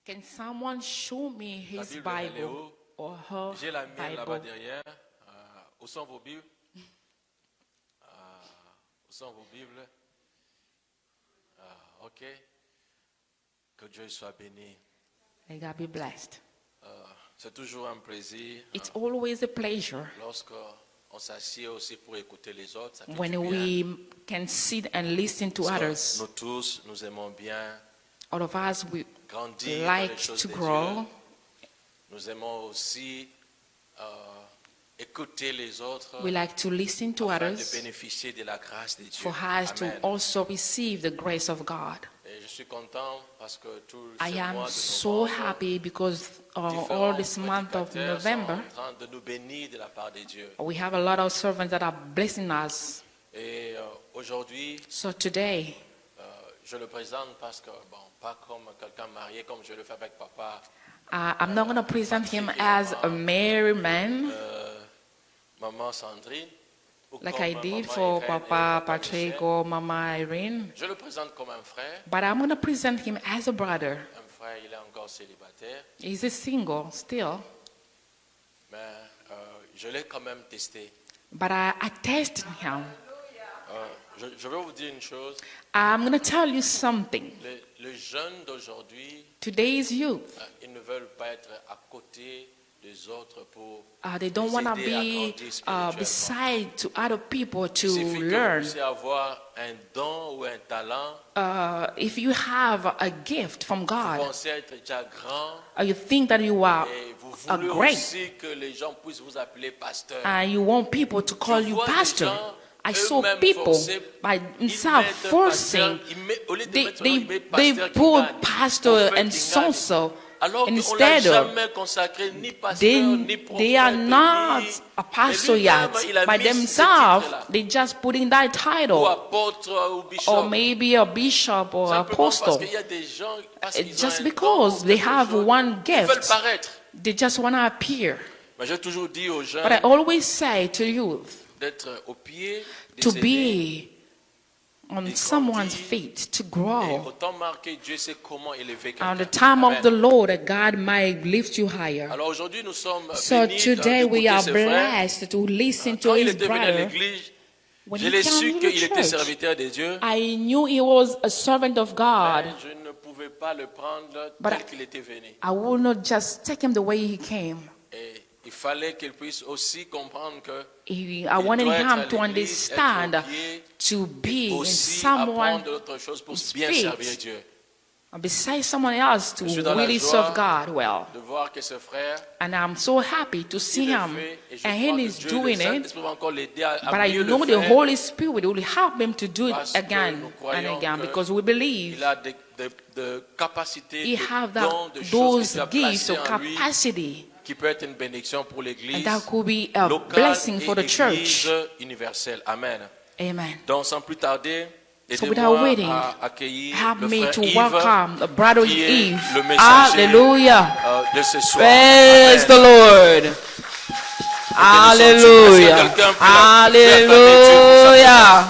Can someone show me La his Bible, elle est Bible où? or her J'ai la mienne là-bas Bible? derrière. Où sont vos Bibles? Où sont vos Bibles? Ok. Que Dieu soit béni. May God be blessed. C'est toujours un plaisir It's always a pleasure lorsque on s'assied aussi pour écouter les autres. Ça fait when du bien. we can sit and listen to Parce que others. nous tous, nous aimons bien All of us, we grandir dans like les choses to de grow. Dieu. Nous aimons aussi écouter les autres We like to listen to afin de others bénéficier de la grâce de Dieu. for us to Amen. also receive the grace of God. Et je suis content parce que tout I ce mois am de so novembre, happy because all différents this month of prédicateurs sont November, en train de nous bénir de la part de Dieu. we have a lot of servants that are blessing us. Et aujourd'hui, So today, je le présente parce que, bon, pas comme quelqu'un marié, comme je le fais avec papa, I'm not going to present him as a married man maman Sandrine, ou like comme I did maman for Irène et Papa papa Patrick Michel. or Mama Irene. Je le présente comme un frère. But I'm going to present him as a brother. Un frère, il est encore célibataire, He's a single still, mais je l'ai quand même testé. but I tested him. Je vais vous dire une chose. I'm going to tell you something. Les jeunes d'aujourd'hui, Today's youth, ils ne veulent pas être à côté des autres pour they don't les want to aider à be grandir spirituellement. beside to other people to Il suffit que vous learn. puissiez avoir un don ou un talent, If you have a gift from vous God, pensez être déjà grand or you think that you are et vous voulez great, aussi que les gens puissent vous appeler pasteur. and you want people to call Je you vois des pastor. gens I saw eux-mêmes people forcer, by ils themselves mettent forcing, pasteur, ils mettent- au lieu de they, mettre son nom, ils they, mettent they pasteur qui put gagne, pastor prophète and qui so gagne. so. Alors qu'on ne l'a Instead of, jamais consacré ni pasteur, ni they prophète, are not ni... a pastor Et yet. lui-même, il a By mis ce themselves, titre-là. they just put in that Ou title, apôtre ou bishop. or maybe a bishop or Simplement parce apostle. qu'il y a des gens, parce It's qu'ils ont just un because don, they quelque have chose, one ils veulent gift. paraître. They just want to appear. Mais j'ai toujours dit aux jeunes But I always say to youth d'être au pied de to ces be on someone's feet, to Et grow. au temps marqué, Dieu sait comment élever At quelqu'un. the time of Amen. the Lord, that God might lift you higher. Alors aujourd'hui, nous sommes So bénis today we d'écouter are ce frère. blessed to listen to Quand il his était venu à brother. l'église, When je he l'ai came su to qu'il the était church, serviteur de Dieu. I knew he was a servant of God. Mais je ne pouvais pas le prendre But tel qu'il était venu. I would not just take him the way he came. Et il fallait qu'il puisse aussi comprendre que I wanted doit être him à to l'église, understand être au pied, to be in aussi someone apprendre d'autres choses pour bien feet. servir Dieu. beside someone else to Je suis dans la really joie serve God well. de voir que ce frère, And I'm so happy to see il le him. fait, et je And crois he que is Dieu, doing le it. Saint-Esprit va encore l'aider à But I mieux know le the faire. Holy Spirit will help him to do it Parce que again nous and croyons again que because we believe Il a de capacités, he de have dons, that, de choses those que tu as gifts placées or en lui capacity, qui peut être une bénédiction pour l'Église and that could be a locale blessing for et the church. Église universelle. Amen. Amen. Donc sans plus tarder, So without aidez-moi waiting, à accueillir help le me frère to Yves, welcome brother qui est Eve. le messager Hallelujah. de ce soir. Praise the Amen. Lord. Hallelujah. Est-ce que quelqu'un peut acclamer Hallelujah.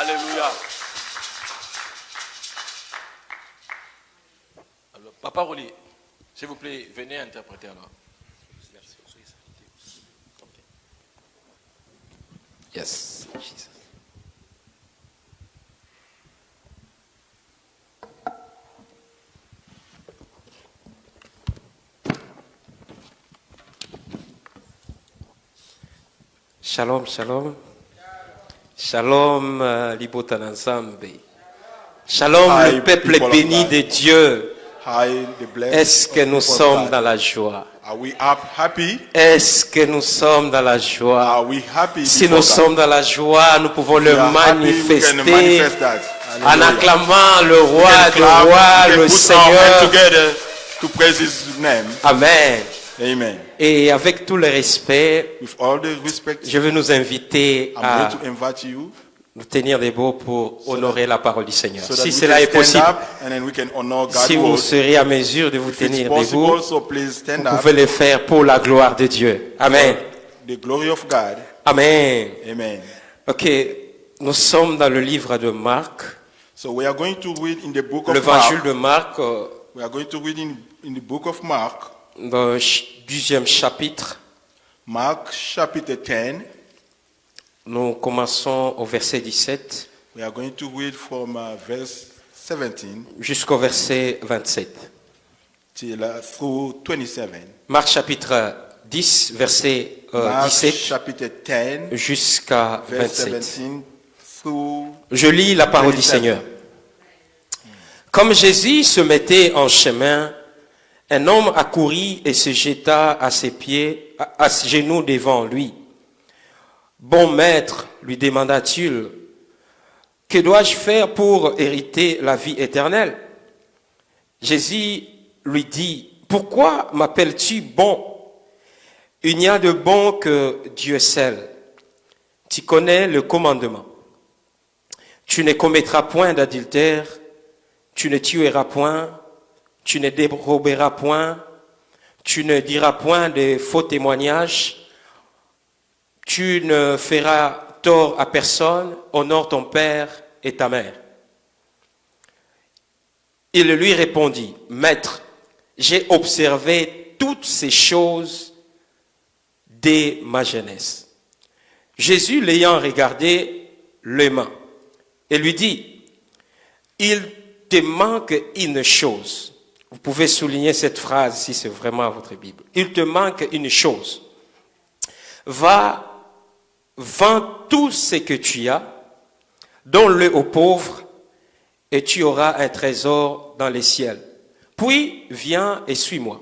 Alléluia. Alors, Papa Roli, s'il vous plaît, venez interpréter alors. Yes. Jesus. Shalom, shalom. Shalom, Libotan ensemble. Shalom, Hi, le peuple people of béni God. de Dieu. Hi, the blessed Est-ce que nous people of sommes God. dans la joie? Are we happy? Est-ce que nous sommes dans la joie? Are we happy? Si before nous God? sommes dans la joie, nous pouvons We le are happy, we can manifester manifest that. en Hallelujah. acclamant le We roi can des clap, rois, we can le put our hands Seigneur. together to praise His name. Amen. Amen. Et avec tout le respect, With all the respect, je veux nous inviter I'm à here to invite you nous tenir debout pour honorer la parole du Seigneur. so that Si we cela can est stand possible, up and then we can honor God's si vous word. serez à mesure de vous If it's tenir possible, debout, so please stand vous up. pouvez le faire pour la gloire de Dieu. Amen. The glory of God. Amen. Amen. Ok, nous sommes dans le livre de Marc, So we are going to read in the book of l'évangile Mark, de Marc, We are going to read in the book of Mark, dans le 12e chapitre. Mark chapter 10. Nous commençons au verset 17 We are going to read from verse 17 jusqu'au verset 27. through 27. Marc chapitre 10, verset Mark 17 chapter 10, jusqu'à verse 27. 17 through Je lis la parole du 27. Seigneur. Comme Jésus se mettait en chemin, un homme accourut et se jeta à ses pieds, à ses genoux devant lui. Bon maître, lui demanda-t-il, que dois-je faire pour hériter la vie éternelle? Jésus lui dit, pourquoi m'appelles-tu bon? Il n'y a de bon que Dieu seul. Tu connais le commandement. Tu ne commettras point d'adultère, tu ne tueras point, tu ne déroberas point, tu ne diras point de faux témoignages, tu ne feras tort à personne, honore ton père et ta mère. Il lui répondit, Maître, j'ai observé toutes ces choses dès ma jeunesse. Jésus l'ayant regardé, l'aima et lui dit, il te manque une chose. Vous pouvez souligner cette phrase si c'est vraiment votre Bible. Il te manque une chose. Va, vends tout ce que tu as, donne-le aux pauvres, et tu auras un trésor dans les ciels. Puis, viens et suis-moi.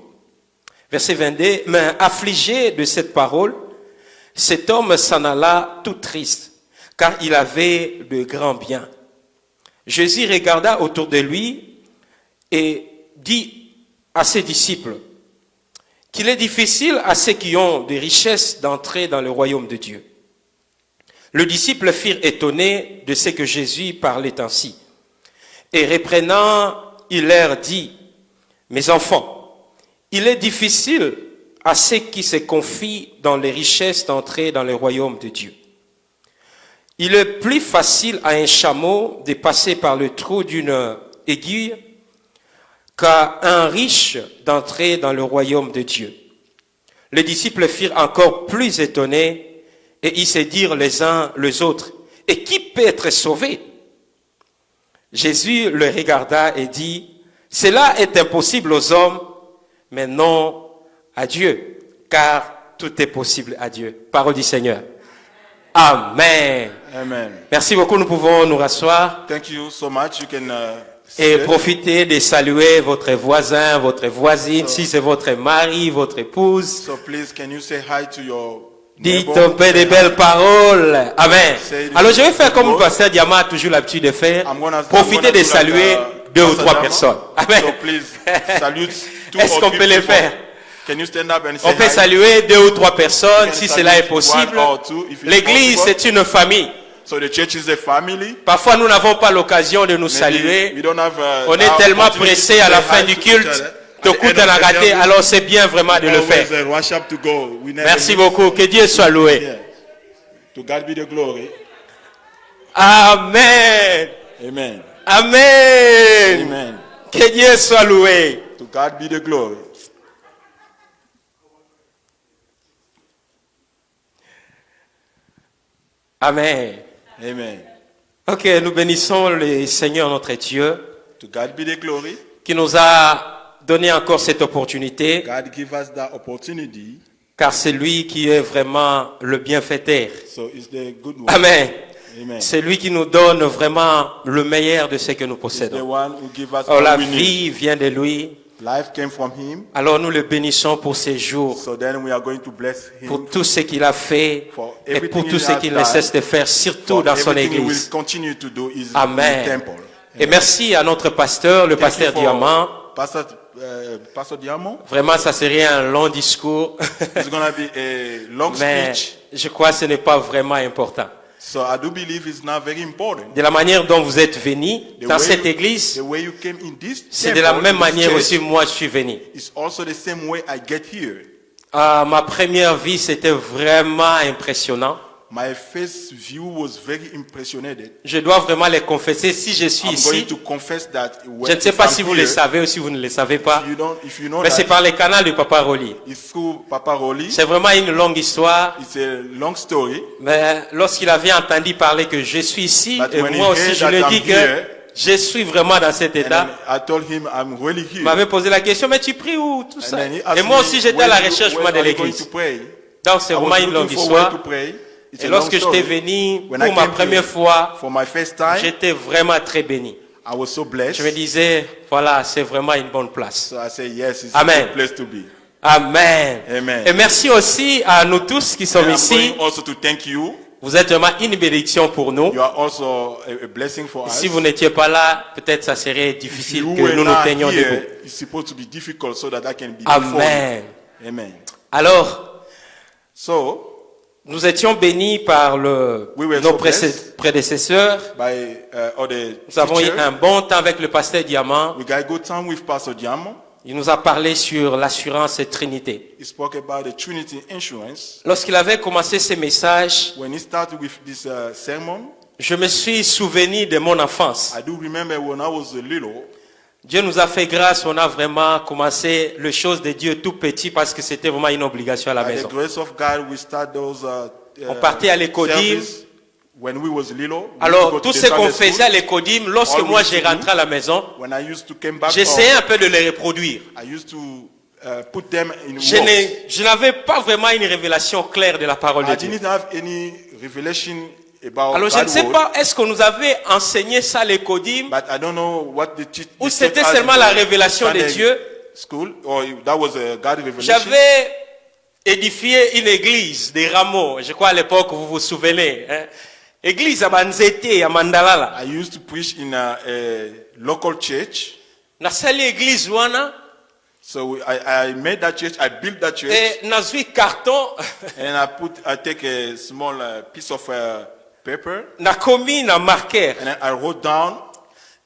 Verset 22, mais affligé de cette parole, cet homme s'en alla tout triste, car il avait de grands biens. Jésus regarda autour de lui et dit à ses disciples qu'il est difficile à ceux qui ont des richesses d'entrer dans le royaume de Dieu. Les disciples furent étonnés de ce que Jésus parlait ainsi. Et reprenant, il leur dit, mes enfants, il est difficile à ceux qui se confient dans les richesses d'entrer dans le royaume de Dieu. Il est plus facile à un chameau de passer par le trou d'une aiguille qu'à un riche d'entrer dans le royaume de Dieu. Les disciples furent encore plus étonnés et ils se dirent les uns les autres, et qui peut être sauvé? Jésus le regarda et dit, cela est impossible aux hommes, mais non à Dieu, car tout est possible à Dieu. Parole du Seigneur. Amen. Amen. Merci beaucoup, nous pouvons nous rasseoir Thank you so much. You can et sit. profiter de saluer votre voisin, votre voisine, si c'est votre mari, votre épouse. So please, can you say hi to your Dites neighbor? un peu de belles paroles. Amen. Say this Alors je vais faire comme le word. pasteur Diamant a toujours l'habitude de faire. I'm gonna Profiter de do saluer like, deux ou Pastor trois Dama. personnes. Amen. So please, salute two Est-ce or qu'on three peut le people. faire? Can you stand up and say On peut hi? saluer deux ou trois personnes can si salute cela est possible. one or two if it's L'église, possible. c'est une famille. So the church is a family. Parfois, nous n'avons pas l'occasion de nous Maybe saluer. we don't have, On est now tellement opportunity pressé to à la say fin hi du to each culte. other. Te At the coûte end à la of the rater, service, alors c'est bien vraiment de le always faire. rush up to go. We never Merci miss. beaucoup. Que Dieu soit loué. Yeah. To God be the glory. Amen. Amen. Amen. Amen. Que Dieu soit loué. To God be the glory. Amen. Amen. Ok, nous bénissons le Seigneur notre Dieu To God be the glory. qui nous a donné encore cette opportunité, God give us that opportunity. car c'est lui qui est vraiment le bienfaiteur. So it's the good one. Amen. Amen. C'est lui qui nous donne vraiment le meilleur de ce que nous He's the possédons. one who give us Oh, la all we need. vie vient de lui. Life came from him. Alors nous le bénissons pour ces jours, So then we are going to bless him pour tout ce qu'il a fait for et pour everything tout he ce has qu'il ne done, cesse de faire, surtout for dans son everything he will église. continue to do is in Amen. the temple. Et merci à notre pasteur, le Thank you pasteur for Diamant. Pastor Diamant. Vraiment, ça serait un long discours, It's going to be a long mais speech. je crois que ce n'est pas vraiment important. So I do believe it's not very important. De la manière dont vous êtes venus dans cette The église, way you came in this c'est de la temple, même in this manière church, aussi moi je suis venu. it's also the same way I get here. Ma première vie, c'était vraiment impressionnant. My first view was very impressionated. Je dois vraiment les confesser. Si je suis I'm going ici, to confess that je ne sais pas si vous le savez ou si vous ne le savez pas, if you know mais c'est that par les canaux du Papa Rolly. it's through Papa Rolly. C'est vraiment une longue histoire. It's a long story. Mais lorsqu'il avait entendu parler que je suis ici, But et when moi he aussi heard je that lui ai I'm dit que here, je suis vraiment dans cet And état, then I told him I'm really il here. m'avait posé la question, mais tu pries où tout And ça? then he asked Et moi me, aussi j'étais à la recherche when moi, de are you going to l'église. pray? Donc c'est I vraiment was une longue looking for where to histoire. pray. It's Et a long lorsque j'étais story. venu When pour I ma came première here fois, for my first time, j'étais vraiment très béni. I was so blessed. Je me disais, voilà, c'est vraiment une bonne place. So I said, yes, it's Amen. a good place to be. Amen. Amen. Et merci aussi à nous tous qui sommes And I'm ici. going also to thank you. Vous êtes vraiment une bénédiction pour nous. You are also a blessing for us. Si vous n'étiez pas là, peut-être ça serait If difficile you que were nous nous not tenions debout. here, it's supposed to be difficult so that I can be before Amen. you. Amen. Alors, So, nous étions bénis par We were nos so blessed. prédécesseurs. by all the Nous avons eu teachers, un bon temps avec le pasteur Diamant. we got good time with Pastor Diamond. Il nous a parlé sur l'assurance et Trinité. He spoke about the Trinity Insurance. Lorsqu'il avait commencé ses messages, When he started with this sermon, je me suis souvenu de mon enfance. I do remember when I was little, Dieu nous a fait grâce, on a vraiment commencé les choses de Dieu tout petit parce que c'était vraiment une obligation à la by the maison. grace of God, we start those On partait à l'école services when we was little. We used to Alors, go to tout the ce qu'on Sunday faisait school. à l'écodime, lorsque All we moi used j'ai to do, rentré à la maison, When I used to come back j'essayais home, un peu de les reproduire. I used to put them in Je words. je n'avais pas vraiment une révélation claire de la parole de I Dieu. didn't have any revelation about Alors, je ne God's sais word, pas, est-ce qu'on nous avait enseigné ça à l'écodime but I don't know what the teach. ou c'était seulement la révélation de Dieu? School, or that was a God revelation. J'avais édifié une église des rameaux. Je crois à l'époque, vous vous souvenez. Hein? Église à Manzete, à Mandalala. I used to preach in a local church. Nasali église wana So I made that church. I built that church, et nazui carton and I take a small piece of paper, na komi na marqueur. and then I wrote down.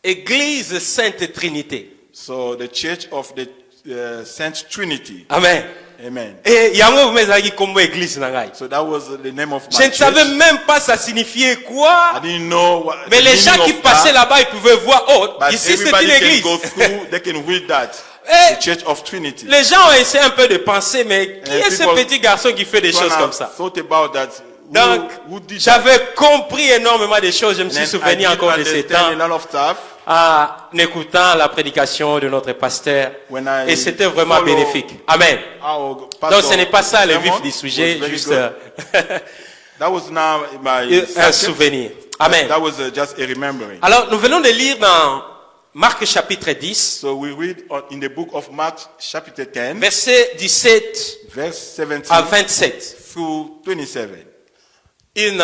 Église Sainte Trinité. So the Church of the Saint Trinity. Amen. Amen. Et yango mezaki kombo église na ngai. So that was the name of Je my ne savais church. même pas ça signifiait I quoi. didn't know what. Mais the les gens meaning qui of passaient that, là-bas, ils pouvaient voir, oh, but ici c'est everybody une can église. go through. They can read that. Eh, The Church of Trinity. Les gens ont essayé un peu de penser, mais qui est ce people petit garçon qui fait des choses When I comme ça? thought about that. Donc, Who did that? j'avais compris énormément de choses. Je me And suis then I souvenu did encore de ces temps understand a lot of stuff. en écoutant la prédication de notre pasteur. When I Et c'était vraiment follow bénéfique. Amen. Our Donc pastor ce n'est pas ça le sermon vif du sujet, was very juste good. That was now my un subject. souvenir. Amen. That was just a remembering. Alors nous venons de lire dans Marc chapitre 10, So we read in the book of Mark, chapter 10, versets 17 verse 17 à 27. through 27. Une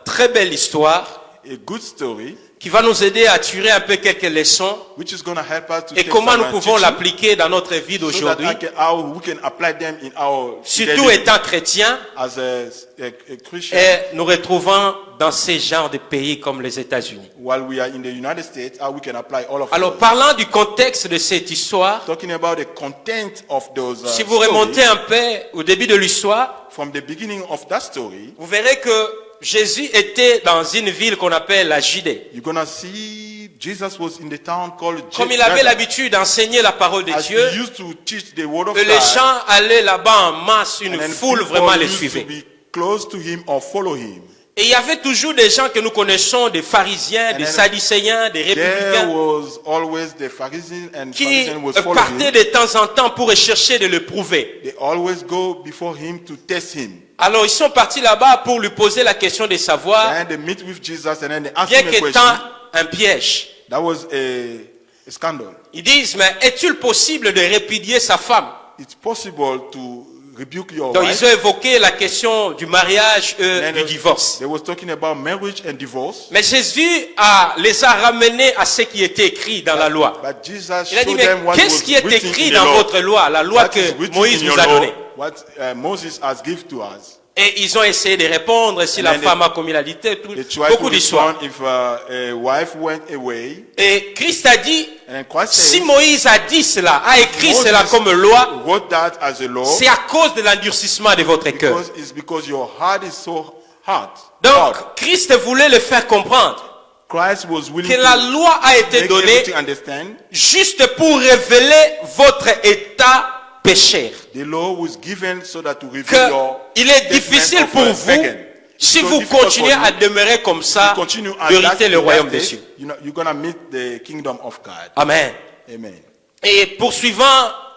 très belle histoire A good story, qui va nous aider à tirer un peu quelques leçons which is going to help us to et take comment some nous pouvons teaching l'appliquer dans notre vie so that d'aujourd'hui, how we can apply them in our surtout daily étant chrétiens, as a Christian et nous retrouvons dans ces genres de pays comme les États-Unis. while we are in the United States, how we can apply all of Alors those. parlant du contexte de cette histoire, Talking about the content of those si vous remontez un peu au début de l'histoire, from the beginning of that story, vous verrez que Jésus était dans une ville qu'on appelle la Judée. you're going to see Jesus was in the town called Comme il avait l'habitude d'enseigner la parole de as Dieu, he used to teach the word of que les God, gens allaient là-bas en masse, une and then foule people vraiment les used to suivait. be close to him or follow him. Et il y avait toujours des gens que nous connaissons, des pharisiens, des then sadducéens, des There républicains, was always the Pharisees and qui Pharisees was following partaient him. de temps en temps pour chercher de le prouver. They always go before him to test him. Alors ils sont partis là-bas pour lui poser la question de savoir, And they meet with Jesus and then they ask bien him a qu'étant question. un piège. That was a scandal. Ils disent, mais est-il possible de répudier sa femme? It's possible to rebuke your Donc wife. ils ont évoqué la question du mariage, And du divorce. they was talking about marriage and divorce. Mais Jésus les a ramenés à ce qui était écrit dans la loi. But Jesus Il a dit, showed mais them what qu'est-ce was qui est written écrit in the dans law. votre loi, la loi What is que written Moïse in vous your a law, donnée? what Moses has given to us. Et ils ont essayé de répondre si And la then femme a commis l'adultère, They tried beaucoup to d'histoires. respond if a wife went away. Et Christ a dit, And Christ si says, Moïse a dit cela, a écrit Moses cela comme loi, wrote that as a law c'est à cause de l'endurcissement de votre cœur. because it's because your heart is so heart. Donc, Christ voulait le faire comprendre Christ was willing que la to loi a été make donnée everything understand. juste pour révéler votre état pécheur. The law was given so that to reveal your Il est statement difficile of pour a vous, pagan. si So vous difficult continuez for you à demeurer comme ça, to continue at d'hériter that le royaume des stage, cieux. you're gonna meet the kingdom of God. Amen. Amen. Et poursuivant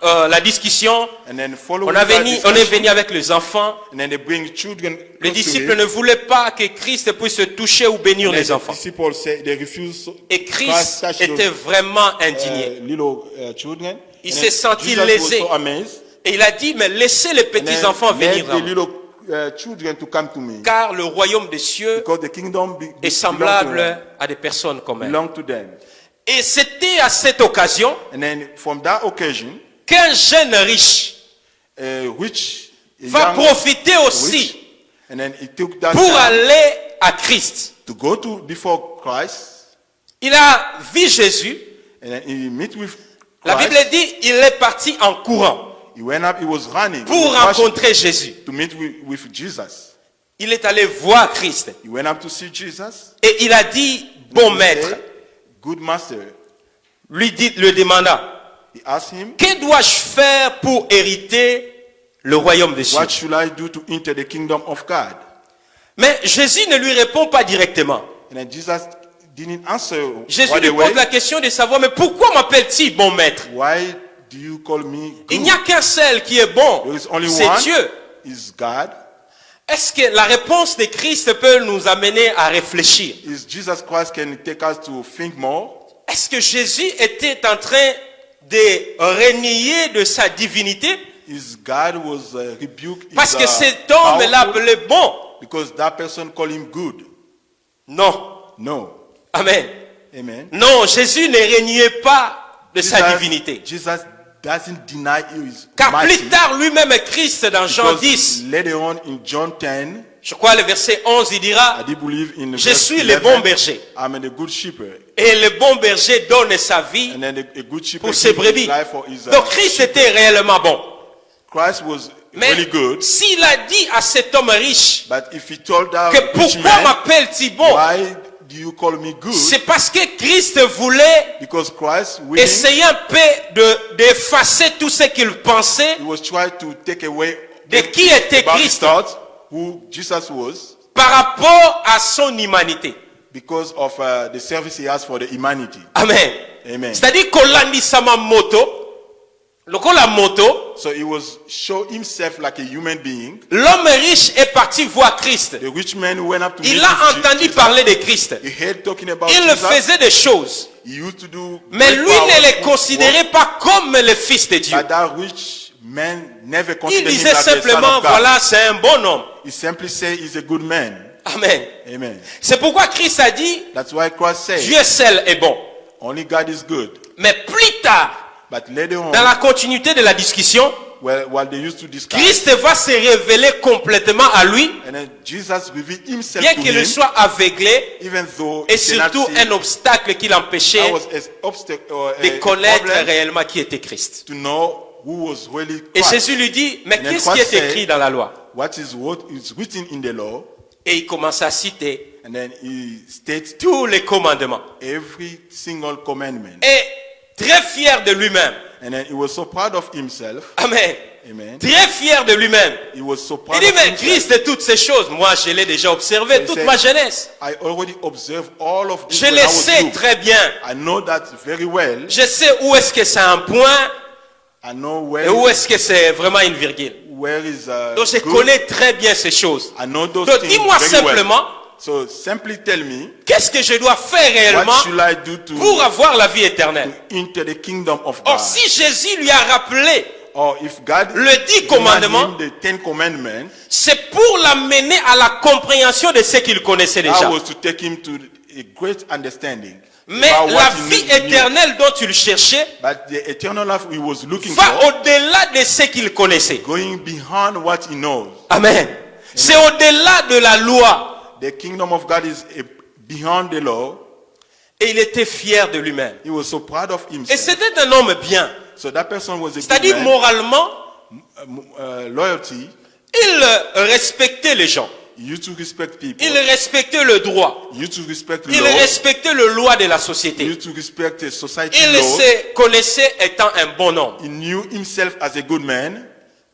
la discussion, And then on following est that venu discussion, avec les enfants. and then they bring children Les close to disciples him. ne voulaient pas que Christ puisse toucher ou bénir And then les the enfants. disciples say they refuse Et Christ touch était those, vraiment indigné. little children. Il And s'est then senti Jesus lésé. was so amazed. Et il a dit, mais laissez les And then petits enfants let venir the à moi, little children to come to me, car le royaume des cieux because the kingdom est semblable à des personnes comme elles. belong to them. Et c'était à cette occasion And then from that occasion, qu'un jeune riche which a va young profiter rich, aussi and then he took that pour time aller à Christ. to go to before Christ, Il a vu Jésus. and then he meet with La Christ. Bible dit, il est parti en courant He went up, he was running pour he was rushing rencontrer Jésus. to meet with Jesus. Il est allé voir Christ. He went up to see Jesus. Et il a dit, bon He maître, said, good master. le demanda, He asked him, que dois-je faire pour hériter le royaume des cieux? what should I do to enter the kingdom of God? Mais Jésus ne lui répond pas directement. And then Jesus didn't answer Jésus right lui away. pose la question de savoir, mais pourquoi m'appelle-t-il bon maître? Why do you call me Il good? n'y a qu'un seul qui est bon, There is only c'est one. Dieu. Is God? Est-ce que la réponse de Christ peut nous amener à réfléchir? Is Jesus Christ can take us to think more? Est-ce que Jésus était en train de renier de sa divinité Is God was rebuked? parce que cet homme l'appelait bon? Because that person called him good. Non. No. Amen. Amen. Non, Jésus ne régnait pas de sa divinité. Jesus doesn't deny his Car mighty. plus tard, lui-même, Christ, dans Jean Because 10, later on in John 10, je crois le verset 11, il dira, I do believe in je verse suis le 11, bon berger. I'm a good shepherd. Et le bon berger donne sa vie And then a good shepherd pour ses gives his brebis. life for his Donc Christ sheep. était réellement bon. Christ was Mais really good. s'il a dit à cet homme riche But if he told that que rich pourquoi man, m'appelle-t-il bon, why do you call me good? c'est parce que Christ voulait Because Christ, willing, essayer un peu d'effacer tout ce qu'il pensait he was trying to take away de qui était about his Christ thoughts, who Jesus was, par rapport à son humanité. because of the service he has for the humanity. Amen. Amen. C'est-à-dire kolandisama moto, lokola moto, So he was show himself like a human being. l'homme riche est parti voir Christ. The rich man who went up to Il meet a with entendu Jesus, parler de Christ. he heard talking about Il Jesus. faisait des choses. He used to do Mais great lui ne le powerful considérait work, pas comme le fils de Dieu. but that rich man never Il considered him disait like the son simplement, of God. voilà, c'est un bon homme. He simply said he's a good man. Amen. Amen. C'est pourquoi Christ a dit, That's why Christ said, Dieu seul est bon. only God is good. Mais plus tard, But later on, dans la continuité de la discussion, while they used to discuss, Christ va se révéler complètement à lui, and then Jesus revealed himself bien to qu'il him, soit aveuglé, even though et he cannot surtout see. un obstacle qui l'empêchait That was an obstacle, de a connaître problem réellement qui était Christ. to know who was really Et Christ. Jésus lui dit, mais And then qu'est-ce qui est Christ said, écrit dans la loi? what is written in the law, Et il commence à citer and then he states tous les commandements. every single commandment. Et très fier de lui-même. And then he was so proud of himself. Amen. Amen. Très fier de lui-même. He was so Il proud dit, of mais himself. Christ de toutes ces choses, moi je l'ai déjà observé He toute said, ma jeunesse. I already observed all of this Je when le I was sais youth. très bien. I know that very well. Je sais où est-ce que c'est un point I know et où est-ce que c'est vraiment une virgule. where is Donc je good. connais très bien ces choses. I know those Donc things dis-moi very simplement, well. So simply tell me, qu'est-ce que je dois faire réellement what should I do to pour avoir la vie éternelle? enter the kingdom of Or God? si Jésus lui a rappelé, Or if God le 10 reminded commandements, him the 10 commandments, c'est pour l'amener à la compréhension de ce qu'il connaissait that déjà. was to take him to a great understanding. Mais about what la he vie knew. éternelle dont il cherchait But the eternal life he was looking va for, au-delà de ce qu'il connaissait. going beyond what he knows. Amen. C'est au-delà de la loi. The kingdom of God is beyond the law. Et il était fier de lui-même. He was so proud of Et himself. c'était un homme bien. So that person was a good C'est-à-dire man. moralement, Loyalty. il respectait les gens. You to respect people. Il respectait le droit. You to respect Il law. respectait le loi de la société. You to respect the society Il law. se connaissait étant un bon homme. He knew himself as a good man,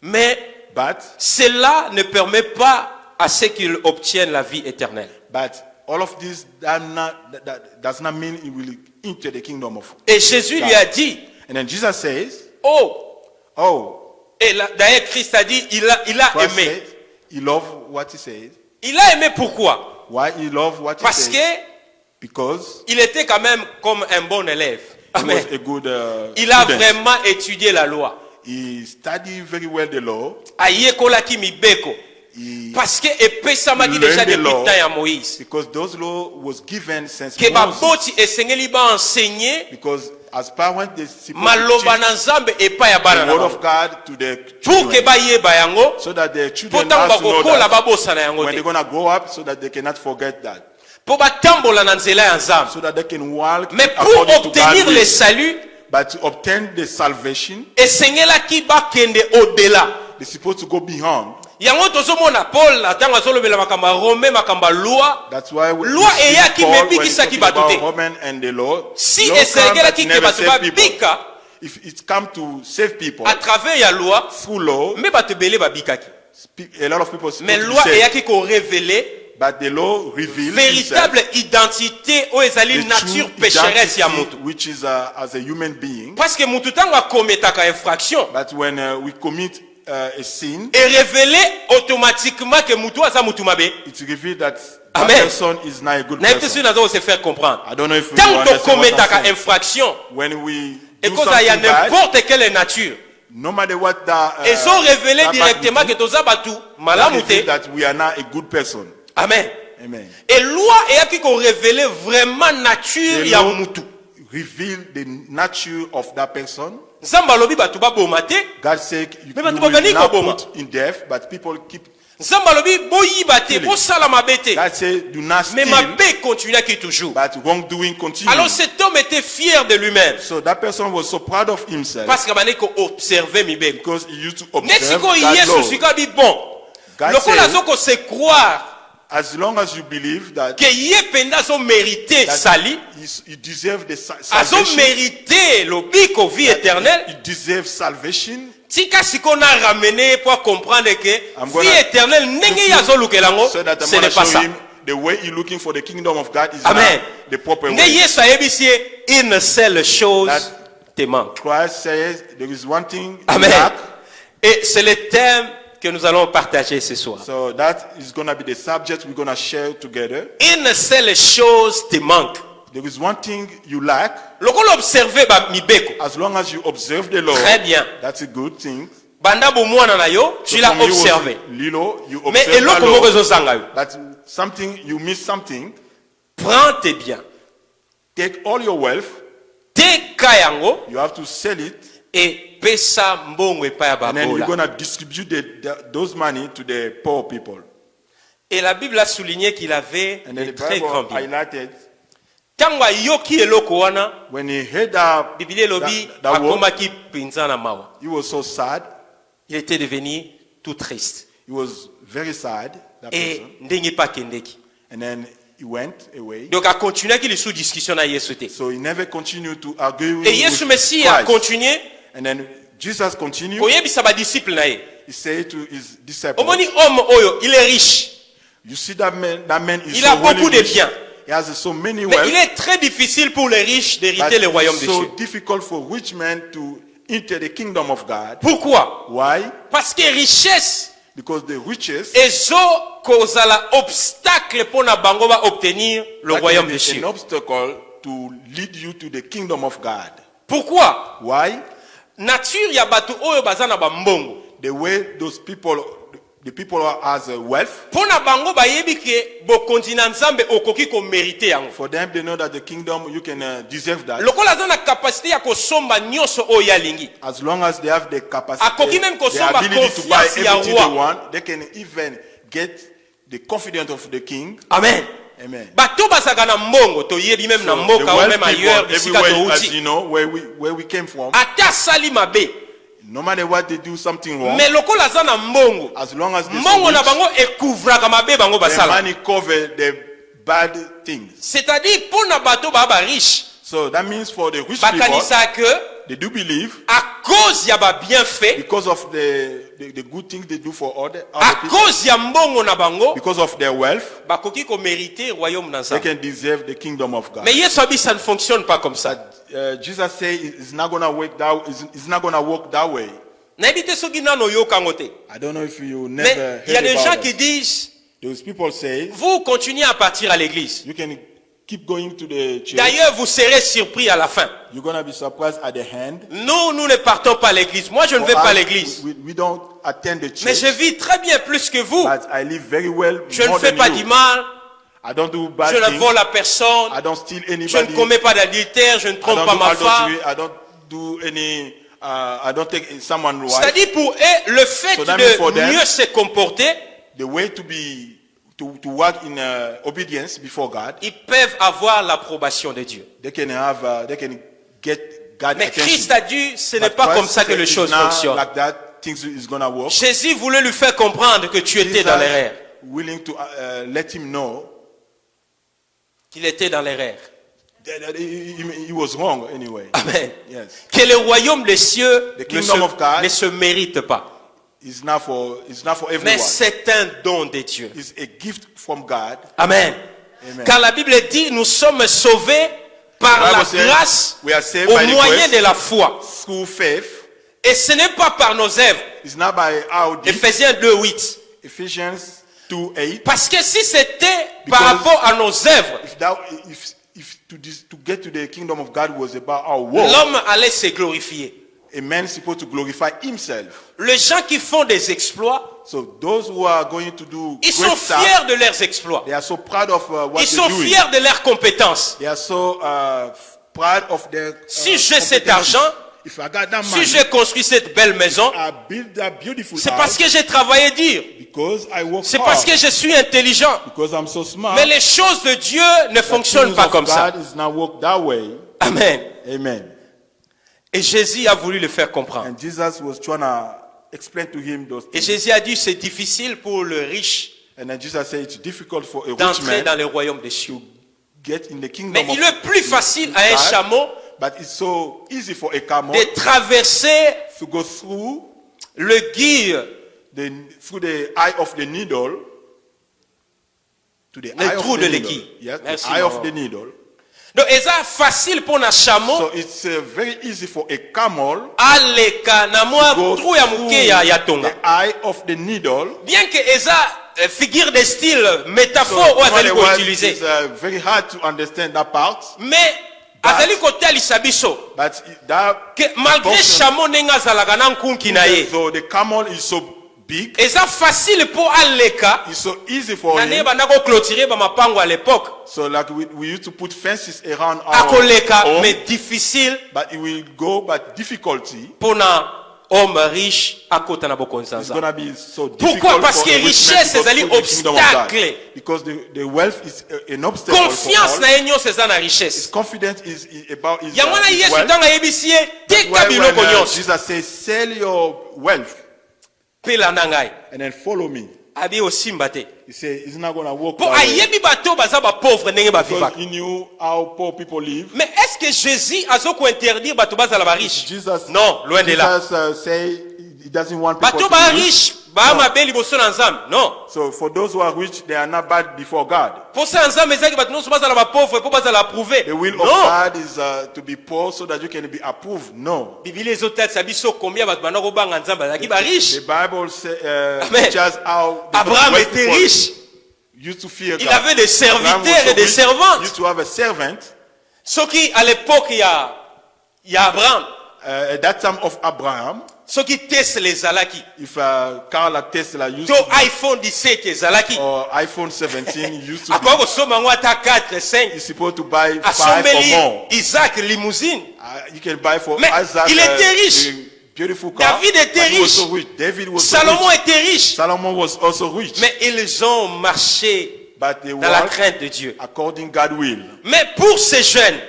Mais but cela ne permet pas à ce qu'il obtienne la vie éternelle. all of this does not mean he will enter the kingdom of Et Jésus God. lui a dit, And then Jesus says, oh, et d'ailleurs Christ a dit, il a Christ aimé. says, he loved what he says. Il a aimé pourquoi? Why he loved what he Parce says? que Because il était quand même comme un bon élève. he Amen. was a good Il a student. vraiment étudié la loi. He studied very well the law. Ayekolaki mibeko. He Parce que epesamaki learned déjà the depuis law. le temps ya Moïse. Because those law was given since Que Moses. baboti esengeli ba enseigner Because as parents they supposed to maloba teach na Nzambe epa ya bana the na word bango. of God to the Pour que children, bayeba yango, so that the children potango has to know bakokola that babosana yango when te. they're gonna grow up, so that they cannot forget that, Po batambola na nzela ya Nzambe. so that they can walk Mais pour according to obtenir God's le will. salut, But to obtain the salvation, esengelaki bakende au-delà. they're supposed to go beyond. Yango tozomona Paul atango azolobela makambo ya Rome makambo ya loi. That's why we Loi see eyaki Paul when mebikisaki he's talking bato about te. Roman and the law. Si Law comes esengelaki but ke never bato save people. babika If it comes to save people à travers ya loi, through law, mais bato ebele babikaki. a lot of people are Mais supposed to loi be saved. eyaki ko révéler But the law reveals véritable identité oyo ezali the nature true pécheresse ya identity, mutu. which is as a human being. Parce que mutu tango akometaka infraction, But when we commit a sin, et révélé automatiquement que mutu aza mutu mabe. it reveals that that Amen. person is not a good Na yebi person. te nazo se faire comprendre. I don't know if you Tant understand what I'm tokometaka saying. infraction, When we do ekoza ya something bad, n'importe quelle nature. no matter what that, Ils ont révélé that bad directement we que do, toza batu that malamu reveals te. that we are not a good person. Amen. Amen. Et loi eyaki ko révéler vraiment nature The ya law mutu. reveal the nature of that person. Nzambe alobi batu baboma te. God said you, Mais you batu will bakani not koboma. put in death, but people keep. Nzambe alobi boyiba te, Killing. bosala mabe te. God said do not Mais steal, mabe continuaki toujours. but wrongdoing continues. Alors cet homme était fier de lui-même. So that person was so proud of himself Parce que bane ko observer mibeko. because he used to Neti observe ko God's Yesu law. sikabi bon. God Lokola said, zoko se croire as long as you believe that, que ye penda zo mériter that sali, you deserve the azo salvation, mériter lobiko vie éternelle. you deserve salvation, Tika siko na ramener pour comprendre que I'm vie gonna éternelle ndenge ya zo lukelango, so that I'm ce going n'est to pas show ça. him the way you're looking for the kingdom of God is Amen. not the proper Ne way. Yesu ayebisi une seule chose That te manque. Christ says there is one thing you Amen. lack. Et c'est le thème que nous allons partager ce soir. So that is going to be the subject we're going to share together. Une seule chose te manque. There is one thing you lack. Lokolo observer ba mibeko. As long as you observe the law, Très bien. that's a good thing. Banda bomwana na yo, tu So l'as for me, it was observé. little, you Mais observe eloko the moko law, ezozanga yo. but something you miss something. Prends tes biens. Take all your wealth, Teka yango you have to sell it, et pesa mbongo epai ya and then you're going babola. to distribute those money to the poor people. Et la Bible a souligné qu'il avait And then de the très grands Bible biens. highlighted Tango ayoki eloko wana, when he heard that, Biblia elobi that word, akomaki penza na mawa. he was so sad. Il était devenu tout triste. He was very sad, that Et person. ndenge pa kendeki. And then he went away. Donc a continué qu'il sous discussion na Yesu te. So he never continued to argue Et with Yesu Messie a Christ. continué And then Jesus continued. koyebisa ba disciple na ye. He said to his disciples, Omoni homme oyo, il est riche. you see that man is Il so a beaucoup really de rich. biens. He has so many Mais wealth. il est très difficile pour les riches But d'hériter le royaume it's de so Dieu. difficult for rich men to enter the kingdom of God. Pourquoi? Why? Parce que richesse Because the riches ezo kozala obstacle pour na bango ba obtenir le that royaume can de be an Dieu. obstacle to lead you to the kingdom of God. Pourquoi? Why? Nature ya bato oyo baza na bambongo. The way those people, the people who has wealth, Pour na bango bayebi ke bokonzi na Nzambe okoki ko mériter yango. for them they know that the kingdom you can deserve that. Lokola aza na capacité ya kosomba nyonso oyo alingi. As long as they have the capacity, Akoki même the kosomba ability to buy confiance ya everything roi. they want, they can even get the confidence of the king. Amen. Amen. Bato bazaka na mbongo toyebi même na So the mboka ou wealth même ailleurs people, bisika everywhere, as touti. you know, where we came from, Ata sali mabe. No matter what they do something wrong, mais lokola aza na mbongo as long as they mbongo na so bango ekouvraka mabe bango rich, their basala. money cover the bad things. C'est-à-dire pour na bato ba riche So that means for the rich people, bakanisa que they do believe à cause ya ba bienfait, because of the good things they do for other à people, cause ya mbongo na bango because of their wealth, bakoki ko mériter royaume na they Nzambe. can deserve the kingdom of God. Mais Yesu abi ça ne fonctionne pas comme ça. Jesus said it's not gonna work that. It's not gonna work that way. Nayebi te soki nano yokango te. I don't know if you Mais never il y a heard des gens about qui it. disent Those people say vous continuez à partir à l'église. you can keep going to the church. D'ailleurs, vous serez surpris à la fin. You're gonna be surprised at the end. Nous ne partons pas à l'église. Moi, je ne vais For pas à us, l'église. we don't attend the Mais church. je vis très bien plus que vous. But I live very well. Je ne more fais than pas you. du mal. I don't do bad Je ne things. vole à personne. I don't steal Je ne anybody. commets pas d'adultère. Je ne I trompe don't pas do ma femme. adultery. I don't do any. I don't take someone's wife. C'est-à-dire pour eux, le fait So that means for de them- mieux se comporter, The way to be to walk in obedience before God, ils peuvent avoir l'approbation de Dieu. they can have they can get God Mais attention. Christ a dit, ce n'est But pas Christ comme ça que said les it's choses not fonctionnent. like that. Things is gonna work. Jésus voulait lui faire comprendre que tu étais dans l'erreur. Willing to let him know Qu'il était dans l'erreur. that he was wrong anyway. Amen. Yes, Que le royaume des cieux The ne kingdom of God ne se mérite pas. it's not for Mais everyone. c'est un don de Dieu. It's a gift from God. Amen. Amen. Car la Bible dit, nous sommes sauvés par The la Bible says grâce we are saved au by the moyen grace de la foi. through faith. Et ce n'est pas par nos œuvres. It's not by our deeds. Ephésiens 2:8. Ephesians 2:8. Parce que si c'était par Because- rapport à nos œuvres, If to get to the kingdom of God was about our work, l'homme allait se glorifier. a man is supposed to glorify himself. Les gens qui font des exploits, So those who are going to do ils great sont stuff, fiers de leurs exploits. they are so proud of what Ils they're sont doing. fiers de leurs compétences. They are so proud of their. Si j'ai cet competencies. argent, if I got that Si money, j'ai construit cette belle maison, I build that beautiful c'est house parce que j'ai travaillé dur. because I work C'est hard. parce que je suis intelligent. Because I'm so smart. Mais les choses de Dieu ne The fonctionnent things pas of comme ça. God is not work that way. Amen. Amen. Et Jésus a voulu le faire comprendre. And Jesus was trying to explain to him those Et things. Jésus a dit, c'est difficile pour le riche And then Jesus said it's difficult for a rich d'entrer man dans le royaume des cieux. get in the kingdom Mais of il est plus facile à un God, chameau but it's so easy for a camel de traverser to go through le guille, through the eye of the needle to the Le eye trou of de the l'aiguille. needle. Yes, Merci, the eye of maman. the needle. donc c'est facile pour un chameau So it's very easy for a camel aleka na mwa go trou ya muke ya tonga. the eye of the needle. Bien que eza figure de style, So métaphore, azali ko utiliser. it's very hard to understand that part. Mais azali kotalisa biso But that que malgré function- chameau ndenge azalaka na nkunki na ye, so the camel is so big, eza facile pour aleka it's so easy for na ndenge him. banda koclôturer bamapango à l'époque So like we used to put fences around our akoleka, home, mais difficile but it will go, but difficulty mpona homme riche akota na bokonzi ya is Nzambe. gonna be so Pourquoi? difficult Parce for que a rich man richesse to go ezali through the kingdom of God. obstacle. Because the wealth is an obstacle Confiance for na all. ye nyonso eza na richesse. Confidence is about his yango wana yesu wealth. ntango ayebisi ye That's teka why biloko when, nyonso Jesus says, sell your wealth mpe landa ngai, and then follow me. abi osimba te He said, it's not going to work mpo that way. ayebi bato baza bapauvre ndenge Because bavivaka. he knew how poor people live. Mais est-ce que Jésus azokointerdire bato bazala bariche? Jesus, Non, loin de là. Jesus say he doesn't want people Bato to be rich. bariche baa mabe liboso na Nzambe. Non. So for those who are rich, they are not bad before God. Mposa ya Nzambe ezalaki bato nyonso bazala bapauvre mpo bazala approuvé. The will of Non. God is to be poor so that you can be approved. No. Biblia ezotalisa biso combien bato banda kobanga Nzambe bazalaki The bariche. Bible Amen. teaches how the Abraham wealthy était people riche. used to fear Il God. avait des Abraham was serviteurs so et des rich, servantes. used to have a servant. Soki à l'époque il y a Abraham. At that time of Abraham, Soki Tesla ezalaki. if car like Tesla used To to iPhone 17 ezalaki. or iPhone 17 used to be, Akoki kosomba yango ata 4, 5. you're supposed to buy 5 or Asombeli more. Isaac limousine. You can buy for Mais Isaac il était riche. a beautiful car. David était but he was so riche. rich. David was so Salomon rich. était riche. Solomon was also rich. Mais ils ont marché But they dans la walked crainte de Dieu. according God will. Mais pour ces jeunes,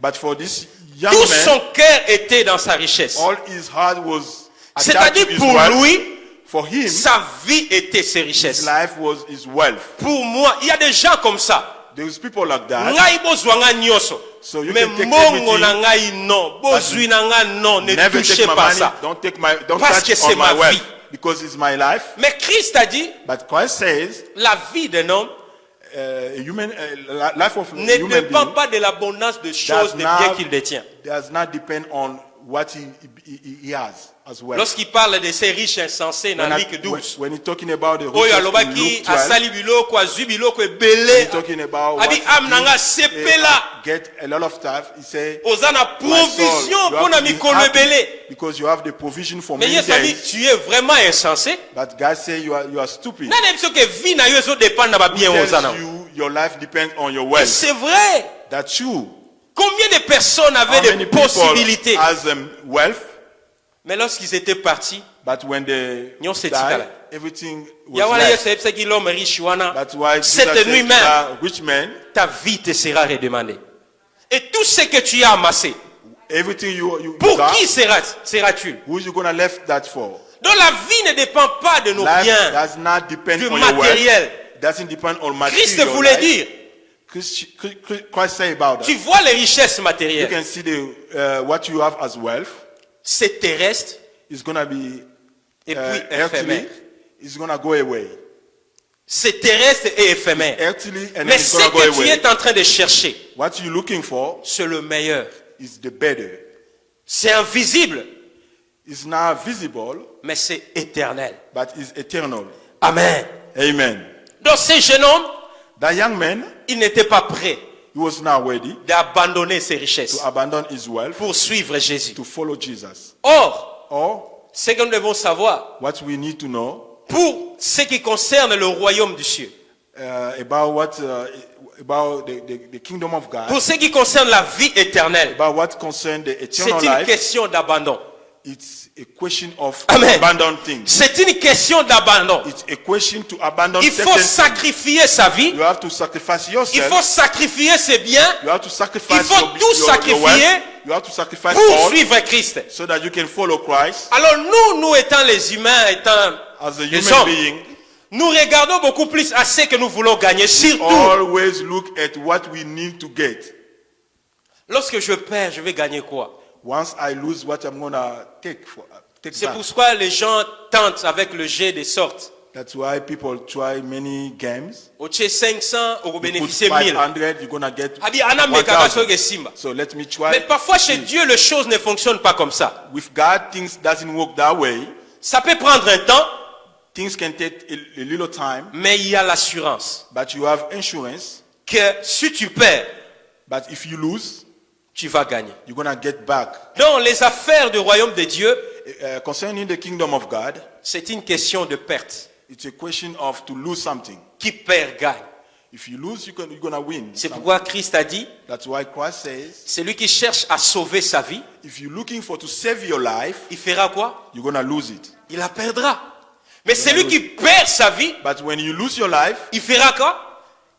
But for this young tout man, son cœur était dans sa richesse. all his heart was C'est-à-dire to his pour wealth. lui, For him, sa vie était ses his richesses. life was his wealth. Pour moi, il y a des gens comme ça. There's people like that. Ngai bozwanga nyonso. So you Mais can take mongo na everything, ngai non, bozwi na nga non, ne Never touchez take my pas money. ça. Don't Parce touch que c'est on ma my wealth. vie. Because it's my life. Mais Christ a dit, But Christ says, la vie d'un homme life of a ne human dépend being pas de l'abondance de choses, des not- biens qu'il détient. does not depend on what he has as well. Lorsqu'il parle de ces riches insensés dans Luc 12, When he's talking about the oyo riches in alobaki Luke 12, asali biloko azwi biloko when ebele he's talking about abi what ame na nga sepela get a lot of stuff, he say, oza na "My soul, provision you mpo have na to be mikolo happy ebele. because you have the provision for Mais many Yesu abi days." tu es vraiment insensé. But God say you are stupid. Nani ayebi soki vie na yo ezodépendre na babien Who oyo oza tells na. you your life depends on your Et wealth? c'est vrai. That's true. Combien de personnes avaient How des many people possibilités, has wealth, mais lorsqu'ils étaient partis, but when they Nyonso die, etikala. everything ya was wana left. Yesu ayebisaki l'homme riche wana, That's why Jesus cette said nuit to même, that rich man, ta vie te sera redemandée. Et tout ce que tu as amassé, everything you pour got, qui seras-tu? who you gonna left that for? Donc la vie ne dépend pas de nos Life biens, does not depend du on your matériel. wealth. Doesn't depend on Christ material. voulait life. dire, Christ say about that. tu vois les richesses You matérielles, can see what you have as wealth c'est terrestre is gonna be et puis earthly. éphémère. It's gonna go away. C'est terrestre et éphémère. Earthly, and then Mais it's ce gonna go que tu away. es en train de chercher, What you're looking for c'est le meilleur. is the better. C'est invisible, It's not visible, mais c'est éternel. but it's eternal. Amen. Amen. Donc ce jeune homme, That young man, il n'était pas prêt he was not ready d'abandonner ses to richesses abandon his wealth pour suivre Jésus. to follow Jesus. Or, Or ce que nous devons savoir, what we need to know pour ce qui concerne le royaume du ciel, about the kingdom of God, pour ce qui concerne la vie éternelle, about what concerns the c'est eternal une life, question d'abandon. it's a question of Amen. abandon things. C'est une question d'abandon. It's a question to abandon Il faut certain things. sacrifier sa vie, You have to sacrifice il yourself. faut sacrifier ses biens You have to sacrifice Il faut your tout your sacrifier wealth. You have to sacrifice pour all suivre Christ. so that you can follow Christ Alors nous étant les humains, étant as a les human hommes, being. nous regardons beaucoup plus à ce que nous voulons gagner. Surtout, Always look at what we need to get. lorsque je perds, je vais gagner quoi? Once I lose, what I'm gonna take C'est back. pourquoi les gens tentent avec le jeu des sortes. That's why people try many games. Au tché 500, au You put bénéficier 1000. 500, you're gonna get Abi, ana mekaka 1,000. soke simba. So let me Mais try. parfois chez Dieu, les choses ne fonctionnent pas comme ça. With God, things doesn't work that way. Ça peut prendre un temps, Things can take a little time, mais il y a l'assurance but you have insurance. que si tu perds, But if you lose, tu vas gagner. you're gonna get back. Dans les affaires du royaume de Dieu, Concerning the kingdom of God, c'est une question de perte. it's a question of to lose something. Qui perd gagne. If you lose, you're gonna win. C'est something. pourquoi Christ a dit, That's why Christ says, celui qui cherche à sauver sa vie, if you're looking for to save your life, il fera quoi? you're gonna lose it. Il la perdra. Mais celui qui perd sa vie, But when you lose your life, il fera quoi?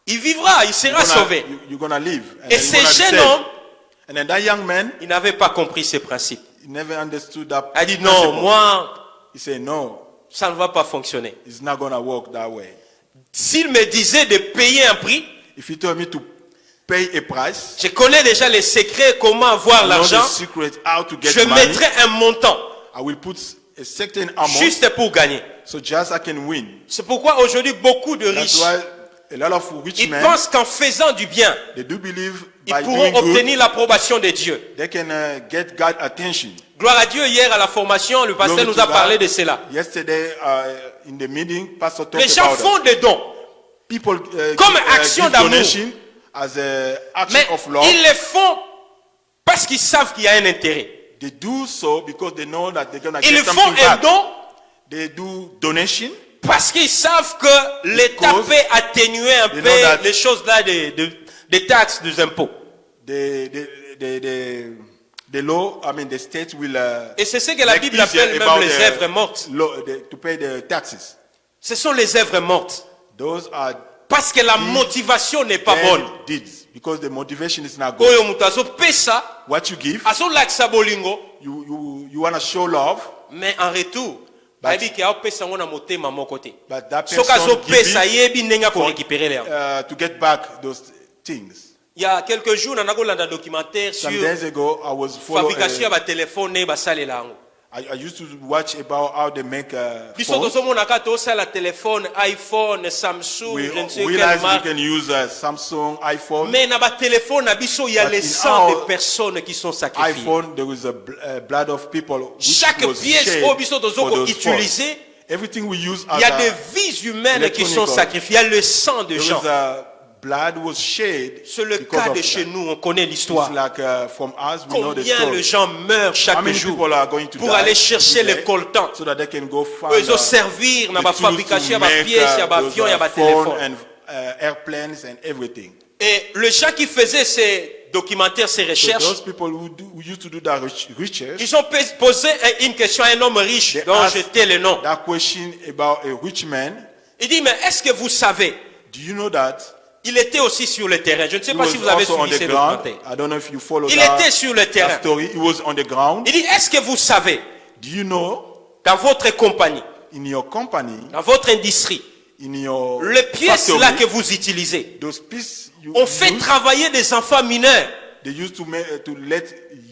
Il vivra, il sera sauvé. you're gonna live. And Et then ce you're gonna be jeune saved. homme, And then that young man, il n'avait pas compris ces principes. he never understood that Il a dit non, principle. moi, He said, no, ça ne va pas fonctionner. it's not gonna work that way. S'il me disait de payer un prix, If he told me to pay a price, je connais déjà les secrets, comment avoir I know l'argent, the secret how to get je money. mettrai un montant I will put a certain amount juste pour gagner. so just I can win. C'est pourquoi aujourd'hui beaucoup de That's riches, why a lot of rich ils men, pensent qu'en faisant du bien, they do believe ils by pourront doing good, obtenir l'approbation de Dieu. they can get God attention. Gloire à Dieu, hier à la formation, le pasteur Glory nous to a God. parlé de cela. Yesterday in the meeting, Pastor Les talked gens about font des dons, it. People comme action give d'amour. donation as a action mais of love. ils le font parce qu'ils savent qu'il y a un intérêt. They do so because they know that they're gonna Ils get font something un back. don They do donation parce qu'ils savent que l'État Because peut atténuer un they peu know that- les choses là des taxes, des impôts. the law. I mean, the state will. Et c'est ce que la make Bible easier appelle même about les the œuvres mortes. law, to pay the taxes. Ce sont les œuvres mortes. Those are Parce que la motivation n'est pas bonne. deeds, because the motivation is not good. Oyo mutu azopesa, What you give, azolakisa bolingo, you want to show love, mais en retour, ayebi ke aopesa ngo na motema moko te. but that Soki person azopesa giving yebi ndenge akorécupérer yango. to get back those things. Il y a quelques jours, on a un documentaire sur Some days ago, I was following. fabrication de téléphone et basalela yango. I used to watch about how they make Biso phones. tozomona ka tosala téléphone, iPhone, Samsung, We je ne sais quelle realize we marque. can use Samsung, iPhone. Mais dans le téléphone, il y a But les in sangs our de personnes qui sont sacrifiées. iPhone, there is a blood of people which Chaque was pièce shed au biso for tozoko those utilisée, phones. Everything we use il y a as des a, vies humaines qui sont electronic, sacrifiées. Il y a le sang de there gens. is a blood was shed C'est le because cas of de chez that. nous, on connaît l'histoire. It's like from us, we know the Combien de story. gens meurent How chaque many jour people are going to pour die aller chercher every les day coltans. so that they can go find Ils ont servir dans the la tools fabrication, to il y a des make, pièces, il y a des those, avions, il y a des phone téléphones. and airplanes and everything. Et le gens qui faisait ces documentaires, ces So recherches, those people who used to do that research, ils ont posé une question à un homme riche they dont asked j'étais le nom. that question about a rich man. Il dit, mais est-ce que vous savez, Do you know that il était aussi sur le terrain. Je ne sais he pas si was vous avez also on suivi the ces ground? documentaires. I don't know if you follow Il that, était sur le terrain. that story. He was on the ground. Il dit, est-ce que vous savez, Do you know dans votre compagnie, in your company, dans votre industrie, in your les pièces factory, là que vous utilisez, those pieces you on fait use, travailler des enfants mineurs they used to let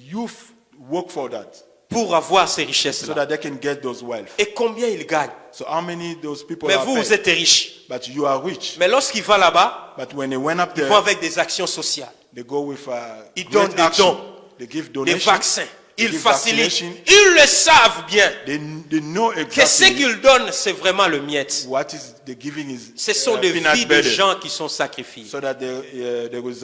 youth work for that pour avoir ces richesses so là. that they can get those wealth. Et combien ils gagnent? So how many those people Mais are vous, vous paid? êtes riches. But you are rich. Mais lorsqu'ils vont là-bas, But when they went up ils vont there, avec des actions sociales, they go with Ils great donnent des action. dons, They give des donations. vaccins. They Ils give facilitent. vaccination. Ils le savent bien. They know Que ce exactly qu'ils donnent, c'est vraiment le miette. what is the giving is Ce sont des peanut vies de butter. gens qui sont sacrifiés. So that there was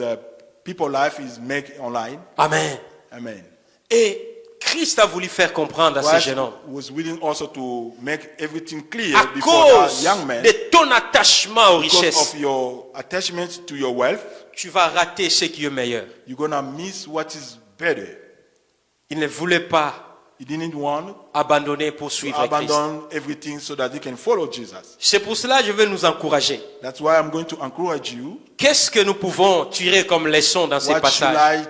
people life is made online. Amen. Amen. Et Christ a voulu faire comprendre à ce Christ jeune homme, was willing also to make everything clear à before that cause young man, de ton attachement aux because richesses, of your attachment to your wealth, tu vas rater ce qui est meilleur. you're gonna miss what is better. Il ne voulait pas He didn't want abandonner pour to suivre Christ. abandon everything so that you can follow Jesus. C'est pour cela que je veux nous encourager. That's why I'm going to encourage you. Qu'est-ce que nous pouvons tirer comme leçon dans ces What should passages?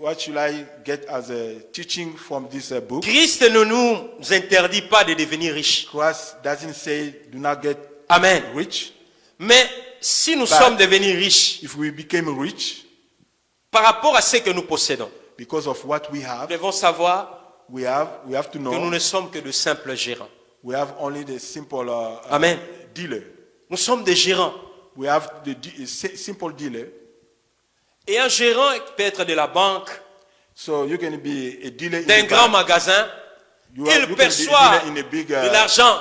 what should I get as a teaching from this book? Christ ne nous interdit pas de devenir riches. Christ doesn't say do not get Amen. rich. Mais si nous sommes devenus riches If we became rich par rapport à ce que nous possédons, because of what we nous have, devons savoir we have to que nous know ne sommes que de simples gérants. we have only the simple Amen. dealer. Nous sommes des gérants. We have the simple dealer. Et un gérant peut être de la banque, So you can be a dealer in d'un the grand bank. magasin. You Il can be a perçoit dealer in a big de l'argent.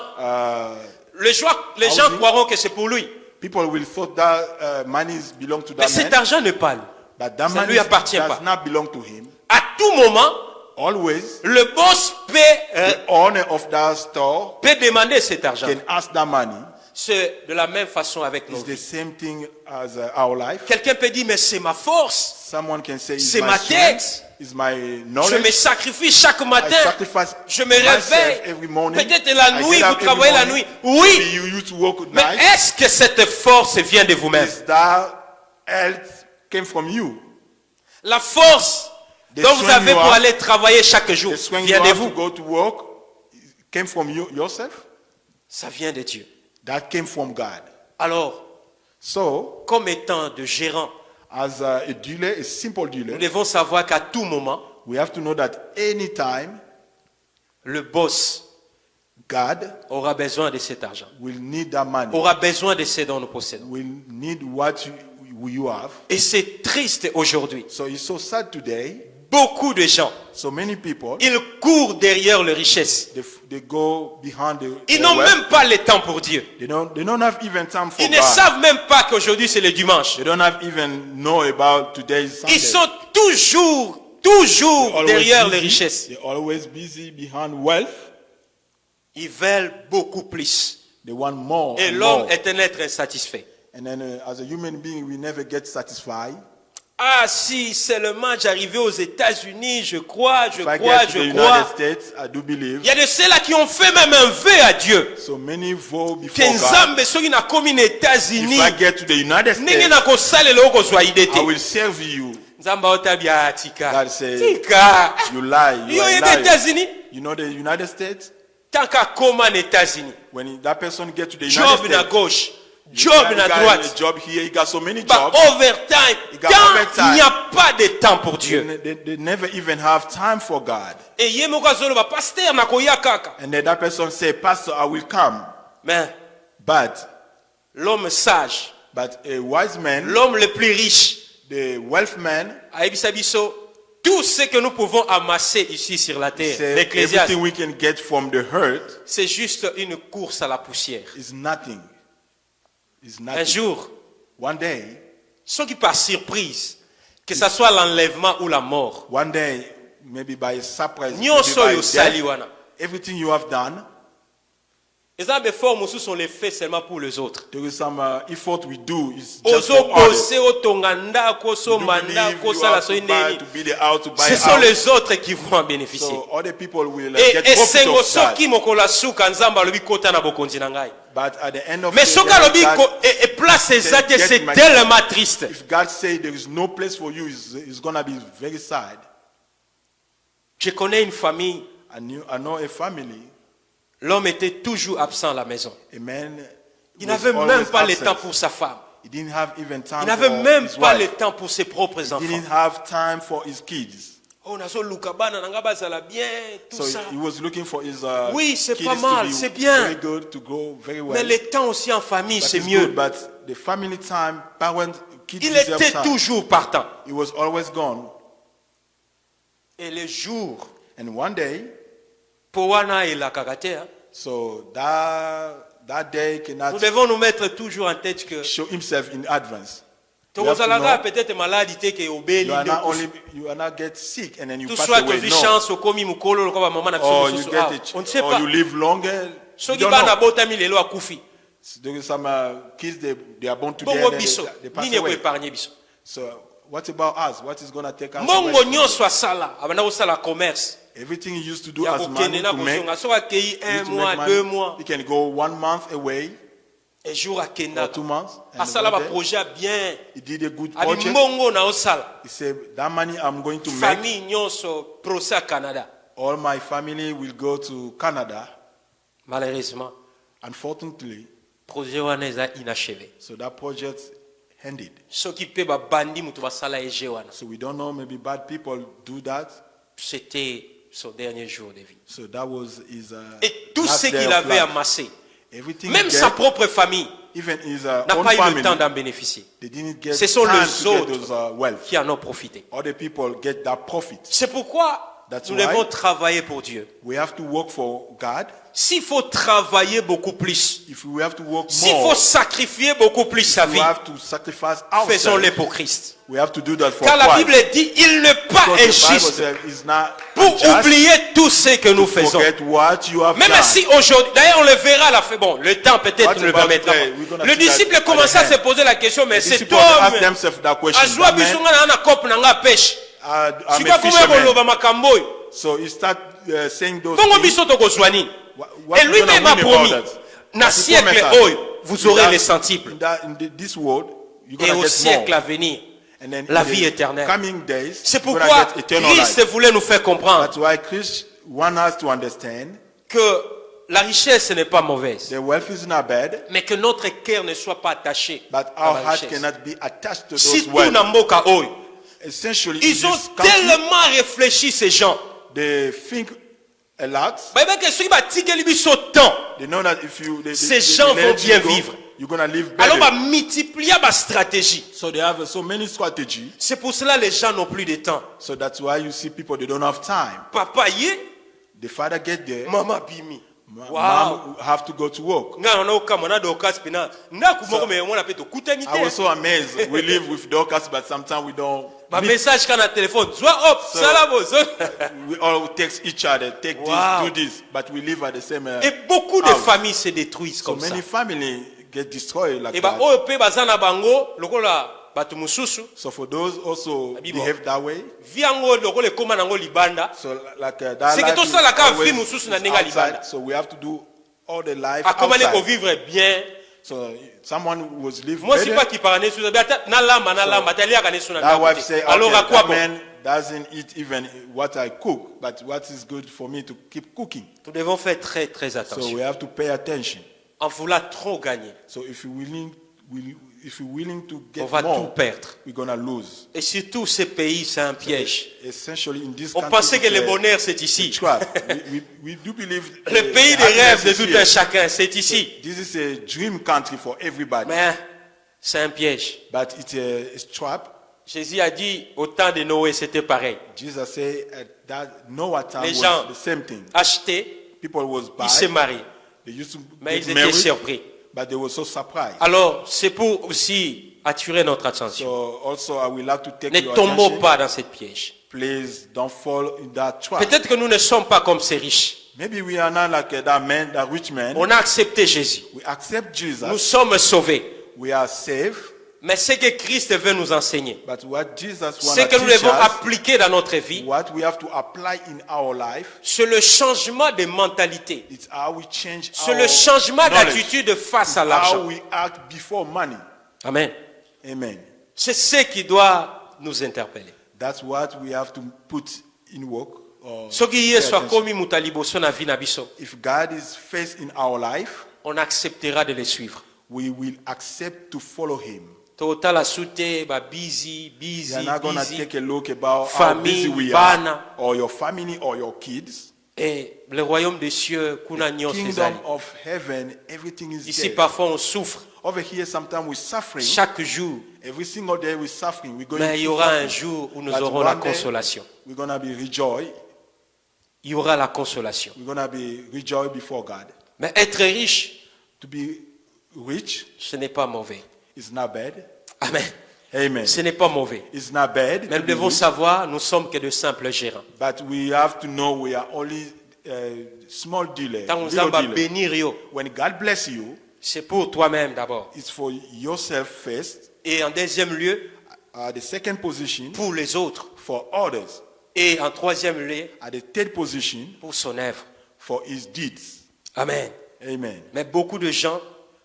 Les gens housing. croiront que c'est pour lui. people will thought that money belong to Mais that cet man, argent n'est pas lui. but that ça money lui appartient does pas. not belong to him. À tout moment, Always, le boss the owner of that store peut demander cet argent. can ask that money. C'est de la même façon avec nos It's the vies. same thing as our life. Quelqu'un peut dire, mais c'est ma force. Someone can say, C'est it's ma my tête. strength, it's my Je me knowledge. sacrifie chaque I matin. sacrifice Je me myself réveille. every morning. Peut-être la I nuit, get vous up every travaillez la morning. nuit. Oui. Maybe you used to work at Mais night. est-ce que cette force vient de vous-même? Is that health came from you? La force The dont vous strength avez you pour have- aller travailler chaque jour The strength vient you de have to vous. go to work came from you yourself. Ça vient de Dieu. That came from God. Alors, So, comme étant de gérant, as a dealer, a simple nous dealer, devons savoir qu'à tout moment, we have to know that anytime le boss God aura besoin de cet argent, will need that money, aura besoin de ce dont nous possédons. will need what you have. Et c'est triste aujourd'hui. So it's so sad today. Beaucoup de gens, So many people, ils courent derrière les richesses. they go behind Ils the n'ont wealth. même pas le temps pour Dieu. They don't have even time for Ils ne God. savent même pas qu'aujourd'hui c'est le dimanche. They don't have even know about today's Sunday. Ils sont toujours Always derrière les busy. richesses. They're always busy behind wealth. Ils veulent beaucoup plus. They want more. Et and l'homme more. est un être insatisfait. And then as a human being, we never get satisfied. Ah, si seulement j'arrivais aux États-Unis, je crois. If I get to the United States, I do believe. Il y a de ceux-là qui ont fait même un vœu à Dieu. So many vow before Que God. Nzambe soki na komi na États-Unis, If I get to the United ndenge States, na kosalela okozwa idée I te. will serve you. Nzambe otabia tika. God said, Tika. you lie. You Yo are yebe lying. États-Unis. You know the United States? Tant qu'à koma na États-Unis. When that person get to the United Job na States, gauche, he job got na a droite. job here. He got so many Bah, jobs. overtime. He got Quand overtime. il n'y a pas de temps pour Dieu. They never even have time for God. Et ye moko azoloba pasteur nakoya kaka. And then that person say, Pastor, I will come. Mais But l'homme sage, a wise man, l'homme le plus riche, the wealth man, ayebisa biso tout ce que nous pouvons amasser ici sur la terre, say l'Ecclésiaste, everything we can get from the earth c'est juste une course à la poussière. is nothing. Is Un nothing. jour, One day, ceux qui par surprise, que ce soit l'enlèvement ou la mort, one day, maybe by surprise, maybe nyonso by yo sali death, wana. everything you have done, Les hommes forts mosusu on les fait seulement pour les autres. there is some effort we do is just Ozo for others. bosser otonga ndako You somba believe ndako you sala have so to buy, nini. to build a house, to buy Ce a sont house. les autres qui vont en bénéficier. So other people will Et get profit esengo of that. soki mokolo asuka nzambe alobi kota na bokonzi na ngai. But at the end of Mais the soki day, alobi God- et place eza te, Get c'est my- tellement triste. if God say there is no place for you, it's going to be very sad. Je connais une famille, I know a family, l'homme était toujours absent à la maison. a man, Il was n'avait même always pas le absent. temps pour sa femme. He didn't have even time Il n'avait for même his pas wife. le temps pour ses propres He enfants. didn't have time for his kids. Oh, nazo luka bana nanga bazala bien, tout So ça. he was looking for his Oui, c'est kids pas mal, to be c'est bien. very good, to go very well. Mais le temps aussi en famille, That c'est is mieux. good, but the family time, parents, kids Il deserve était time. toujours partant. He was always gone. Et le jour, And one day, Powana et la karatea, so that day nous cannot devons nous mettre toujours en tête que show himself in advance. You have to Tokozalaga know peut-être maladie que obeli you are not only you are not get sick and then you tout pass soit away. tu No. chance okomi mukolo lokoba mama na Or biso you mosusu get awa. it, On ne sait or pas. you live longer. You Soki don't bana know. botami lelo akufi. There is some kids they are born today Bongo and biso, they pass nini away. ekoépargne biso. So what about us? What is going to take us Mbongo away? nyonso asala, abanda kosala commerce. Everything he used to do Ya as money kokende na to make, kozonga. Soki akei he used un to mois, make 2 money. mois, He can go 1 month away un jour or akenda. 2 months. And Asala ba one day, projet bien. he did a good Abi project. mbongo na osala. He said, that money I'm going to make, Famille nyonso procès à Canada. all my family will go to Canada. Malheureusement, Unfortunately, projet wana eza inachevé. so that project ended. Soki pe ba bandi mutu basala eje wana. So we don't know, maybe bad people do that. C'était son dernier jour de vie. So that was his Et tout last ce day qu'il of avait life. amassé, Everything même he sa get, propre famille, even his n'a own pas eu le family, temps d'en bénéficier. they didn't get Ce sont time les to get autres those wealth. qui en ont profité. Other people get that profit. C'est pourquoi That's nous why devons travailler pour Dieu. we have to work for God. S'il faut travailler beaucoup plus, If we have to work s'il more, faut sacrifier beaucoup plus sa we vie, have to sacrifice faisons-le ourselves. pour Christ. We have to do that for Car la Christ. Bible dit, il n'est pas Because the Bible injuste says it's not pour unjust oublier tout ce que nous to faisons. forget what you have Même done. si aujourd'hui, d'ailleurs on le verra à la fin, bon, le temps peut-être What ne le about permettra today? pas. We're gonna Le see that disciple at commençait à the se end. poser la question, mais The cet disciples ask homme, themselves that question. azwa That biso man, nga na kope na nga pêche. I'm Sikoyo a komwe fisherman. koloba makambo oyo. So he start saying those Bongo things. biso tokozwa nini? What Et we're gonna lui-même a win promis, about that? na But he siècle promised us, oyo, vous aurez les centiples. this world, you're Et gonna au get siècle more. à venir, And then la in vie the éternelle. coming days, c'est you're gonna pourquoi get eternal Christ life. voulait nous faire comprendre That's why Christ wants us to understand que la richesse n'est pas mauvaise, the wealth is not bad, mais que notre cœur ne soit pas attaché but à our la heart richesse. cannot be attached to those Surtout wealth. na mboka oyo, Essentially, in ils ont this country, tellement réfléchi ces gens. they think a lot. Bayeba ke soki batikeli biso temps, They know that if you Ces gens vont bien vivre. you're gonna live alors better. bamultiplier bastratégie. So they have so many strategies. C'est pour cela les gens n'ont plus de temps. So that's why you see people they don't have time. Papa ye, The father get there, mama bimi. Wow. mom have to go to work. Nga na okama na dokas pina. Ndaku moko me mona pe to kutani I was te. so amazed. We live with Dorcas, but sometimes we don't. Ba message kana téléphone. Zwa hop, So- sala bozo. We all text each other, take Wow. this, do this, but we live at the same. Et beaucoup de house. familles se détruisent So comme ça. many family get destroyed like Et ba that. oyo pe baza na bango lokola bato mususu So for those also Abibo. behave that way. viango lokola ekoma nango libanda. So like that C'est que life tout is ça, la cave always vie mususu na ndenge ya outside. libanda. So we have to do all the life Akomane ko outside. vivre bien. So someone who was live Moi si better. pas qui parle nesu na lamba tali aka nesu na That wife ndako. say, Alors okay, à quoi that bon? man doesn't eat even what I cook, but what is good for me to keep cooking. Nous devons faire très très So attention. we have to pay attention. En voulant trop gagner, So if you're willing to get on va tout more, perdre. we're gonna lose. Et surtout ces pays, c'est un piège. Essentially, in this On country, pensait que it's le a bonheur c'est ici. trap. we do believe Le pays des happiness rêves de is tout here. un chacun, c'est ici. This is a dream country for everybody, Mais c'est un piège. but it's a trap. Jésus a dit au temps de Noé, c'était pareil. Jesus said at that Noah time Les was gens the same thing. Achetaient, People was ils se buying, marient. they used to Mais get ils étaient married, surpris. but they were so surprised. Alors, c'est pour aussi attirer notre attention. So also I will like to take Ne your tombons attention. pas dans cette piège. Please don't fall in that trap. Peut-être que nous ne sommes pas comme ces riches. Maybe we are not like that man, that rich man. On a accepté Jésus. We accept Jesus. Nous sommes sauvés. We are saved. Mais ce que Christ veut nous enseigner, But what Jesus wants ce que to nous teach devons us, appliquer dans notre vie, what we have to apply in our life, c'est le changement de mentalité. it's how we change C'est our le changement knowledge. d'attitude face à How l'argent. we act before money. Amen. Amen. C'est ce qui doit nous interpeller. That's what we have to put in work. Or Soki pay Yesu attention. akomi mutu ya liboso na vie na biso, If God is first in our life, on acceptera de le suivre. we will accept to follow him. Totala sute ba busy, We are not going to busy. take a look about how Famille, busy we bana. are, or your family, or your kids. Et le royaume des cieux, kuna nyonso Kingdom ezali. of heaven, everything is Ici, there. parfois, on souffre. Over here, sometimes we're suffering. Chaque jour. Every single day we're suffering. We're going Mais il y through aura un suffering. jour où nous But aurons la one day, consolation. we're going to be rejoiced. Il y aura la consolation. We're going to be rejoiced before God. Mais être riche, To be rich ce n'est pas mauvais. is not bad. Amen. Amen. Ce n'est pas mauvais. It's not bad. Mais to nous be devons rich, savoir, nous sommes que de simples gérants. but we have to know we are only small dealers. Tant little va dealers. bénir yo, When God bless you, c'est pour toi-même d'abord. it's for yourself first. Et en deuxième lieu, The second position, pour les autres. for others. Et en troisième lieu, At the third position, pour son œuvre. for his deeds. Amen. Amen. Mais beaucoup de gens,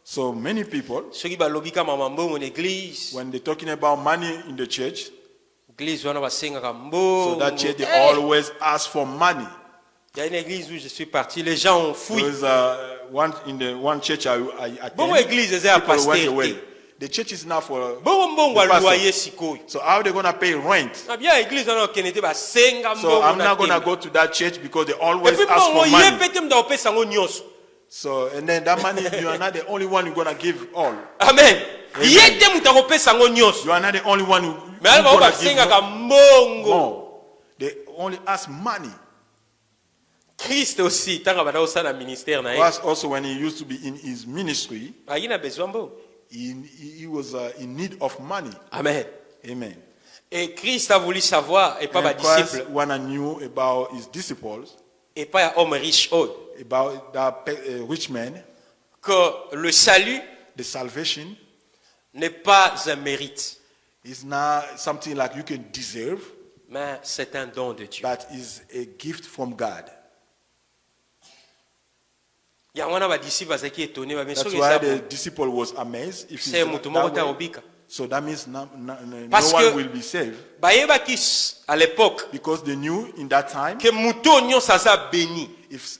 So many people, ceux qui balobika mamambo en église, when they're talking about money in the church, église wana basengaka so mbongo. that church they Hey! always ask for money. Il y a une église où je suis parti, les gens ont fui. There is one church I Bongo attend. église eza ya People went pasteur away. te. The church is now for Bongo mbongo the pastor. aluaye sikoyo. So how are they gonna pay rent? Na bien église wana okende te basenga So mbongo I'm na not gonna tembe. go to that church because they Et always puis ask mbongo for ye money. pete mda opesa ngo nyonso. So and then that money you are not the only one who's gonna give all. Amen. Ye te mutu akopesa ngo nyonso. You are not the only one who Mais who's aloko gonna give basengaka mbongo. more. They only ask money. Christ aussi, tanga bada osala ministère na ye. Plus also when he used to be in his ministry, Ayina besoin mbongo. he was in need of money. Amen. Amen. Et Christ a voulu savoir, et pas ba And Christ, disciple, when I knew about his disciples, et pas ya homme riche, about that rich man, que le salut the salvation n'est pas un mérite, is not something like you can deserve, mais c'est un don de Dieu. but is a gift from God. Il y a un disciple qui est étonné, mais That's ce why que the disciple was amazed. If c'est it's mutu that moko ta way, obika. so that means no Parce one que- will be saved. Bayeba ki à l'époque Because they knew in that time, que mutu nyonso aza béni, if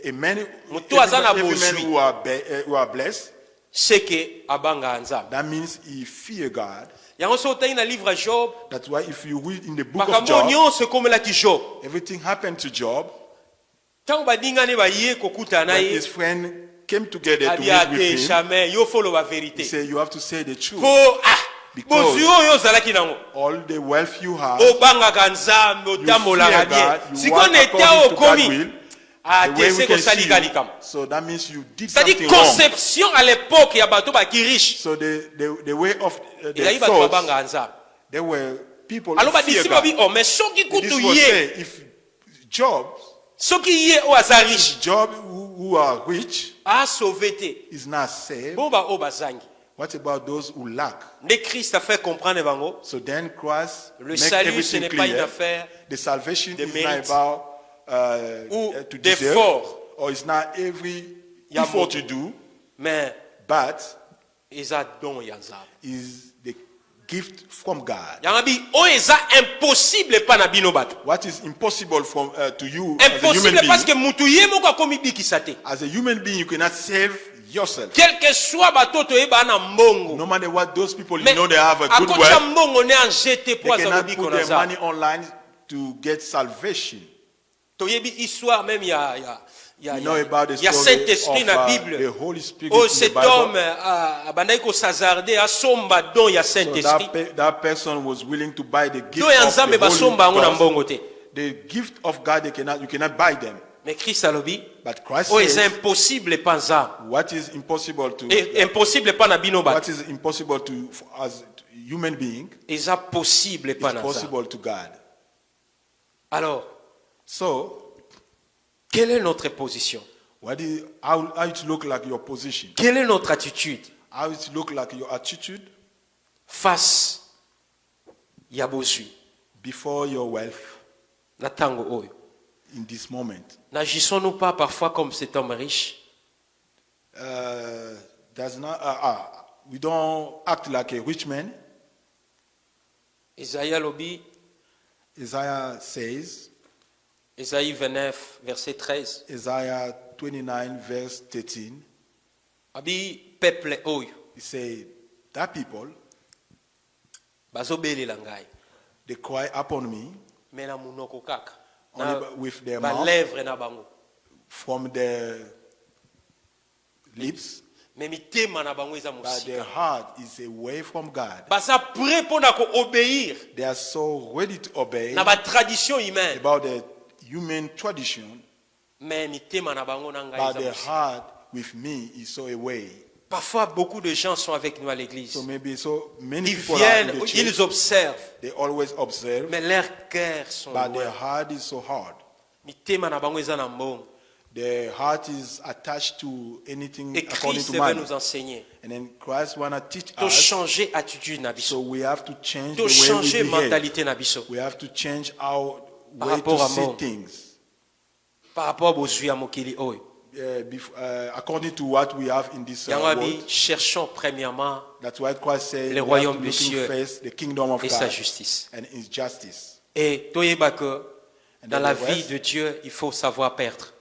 a man, Mutu aza na every man bozwi. who are blessed, c'est que abanga nzambe. that means he fear God. Yango so otangi na livre ya Job, That's why if you read in the book of makambo Job, nyonso ekomela ki Job. everything happened to Job. Ntango badingani baye kokutana na When ye, his friend came together to abia meet with te him, jamais yo foloba he vérité. said, you have to say the truth. Po Because- bozwi oyo ozalaki nango. All the wealth you have, Obangaka nzambe you otambolaka fear bien. God, you Siko walk neta according to God's okomi will, Ah, the way we te can kosali see kalikama. you. So that means you did C'est-à-dire something wrong. conception à l'époque ya bato baki riche. So the way of Ezali the bato thoughts, babanga nzambe. there were people Alors who fear badisiple God. babi oh mais soki This kutu was ye, say, if Job soki ye o aza riche, Job who are rich a sauvé te. is not saved, Bon ba o bazangi. What about those who lack? Dès Christ a fait comprendre bango, So then Christ le make salut ce everything n'est pas une clear. affaire The salvation de is mérite not about ou to deserve, d'effort, or it's not every Ya effort moto. to do, mais but eza don ya nzambe. is the gift from God. Yangabi o eza impossible pa na bino bato. What is impossible from to you as a human Impossible parce que being? mutu ye moko akomi bikisa te. As a human being, you cannot save yourself. Quel que soit bato to yeba na mbongo. No matter what those people you Mais know they have a good akocha wealth, mbongo ne anjete they po aza cannot biko put na their za. money online to get salvation. To yebi histoire même ya You know about the ya story Saint-Esprit of na the Bible. Holy Spirit Oh, in the cet Bible. homme abandai ko s'hazarder asomba don ya So Saint-Esprit. that person was willing to buy the gift Do ya of nzambe the Holy basomba ngo na Ghost. mbongo te. The gift of God, you cannot buy them. Mais Christ alobi, But Christ oh c'est says, impossible pa nza. what is impossible to Et impossible pa na bino what bato. is impossible to as human being Eza possible pa is na nza. possible to God. Alors, So, quelle est notre position? how it look like your position? Quelle est notre attitude How it look like your attitude face ya bozwi before your wealth na tango oyo? in this moment? N'agissons-nous pas parfois comme cet homme riche? Does not we don't act like a rich man. Isaïe lobi, Isaiah says, Isaïe 29, verset 13. Isaiah 29 verse 13, Abi peuple oyo he said, that people, bazobelela ngai they cry upon me me na munoko kaka only na with their ba mouth, lèvres na bango from their lips, me mitema na bango eza but their mosika. heart is away from God. Baza prêt pour na ko obéir They are so ready to obey na ba tradition humaine, about the human tradition, mais mitema na bango na ngai but eza their mosika. heart with me is so away. Parfois beaucoup de gens sont avec nous à l'église. So maybe so many Ils people are in viennent, the church, ils observent, they always observe, mais leurs cœurs sont but their loin. heart is so hard. Mitema na bango eza na mbongo. Their heart is attached to anything Et according Christ to veut money. nous enseigner And then Christ wanna teach de us, changer attitude na so biso, we have to change de the way we changer behave. mentalité na biso We have to change our Par way rapport to à see monde. things par rapport à bozwi ya mokili oyo. according to what we have in this Yango abi, world. cherchons premièrement That's why Christ said le we have royaume to des looking cieux first the kingdom of et sa God justice. and His justice. Et toyeba que dans then la the vie rest, de Dieu, il faut savoir perdre.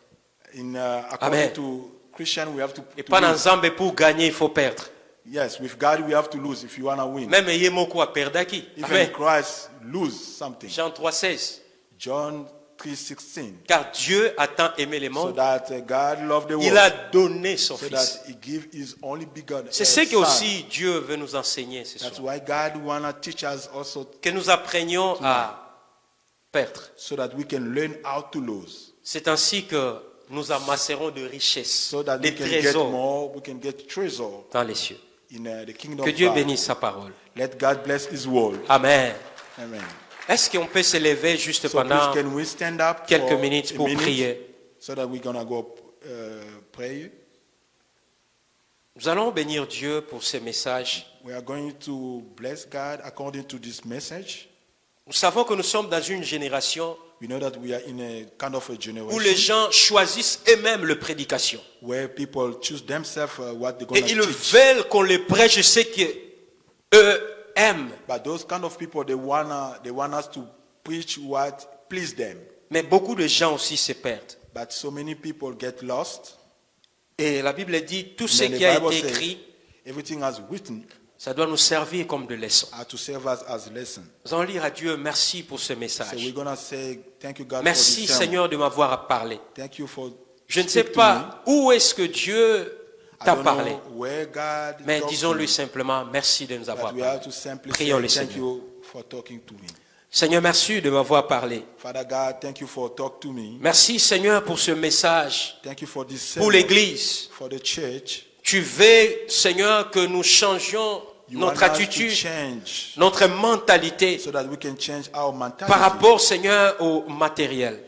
According Amen. to Christian, we have to Et pas dans lose. Nzambe pour gagner, il faut perdre. Yes, with God we have to lose if you wanna win. Même ye moko a perdaki. Even Amen. Christ lose something. Jean 3,16. John 3:16. Car Dieu a tant aimé le So monde, that God loved the il a world, donné son so Fils. that He gave His only begotten C'est ce que Son. aussi Dieu veut nous enseigner ce That's soir. why God wanna teach us also, Que nous apprenions à perdre. so that we can learn how to lose, C'est ainsi que nous amasserons de richesses, so that des we can get trésors more, we can get treasure dans les cieux. in the kingdom Que of Dieu God. bénisse sa parole. Let God bless His word. Amen. Amen. Est-ce qu'on peut se lever juste So pendant please, can we stand up quelques for minutes a pour minute, prier? so that we're gonna go pray. Nous allons bénir Dieu pour ce message. We are going to bless God according to this message. Nous savons que nous sommes dans une génération We know that we are in a kind of a où les generation gens choisissent eux-mêmes leur prédication. where people choose themselves what they're Et gonna ils teach. veulent qu'on les prêche ce qu'eux aiment. But those kind of people, they want us to preach what please them. Mais beaucoup de gens aussi se perdent. But so many people get lost. Et la Bible dit, tout ce And then qui the a Bible été says, écrit, everything has written ça doit nous servir comme de leçon. to serve us as lesson. Nous allons lire à Dieu, merci pour ce So we're message. gonna say thank you God Merci for this sermon. Seigneur de m'avoir parlé. Thank you for Je ne sais speak to pas où est-ce que Dieu me. I t'a don't parlé, know where God mais talked to disons-lui me, simplement merci de nous avoir but we parlé. have to simply Prions le say thank Seigneur. you for talking to me. Seigneur, merci de m'avoir parlé. Father God, thank you for talking to me. Merci Seigneur pour ce message, Thank you for this pour sermon, l'Église. for the church. Tu veux, Seigneur, que nous changions You notre want us to attitude, change notre mentalité so that we can change our mentality par rapport, Seigneur, au matériel.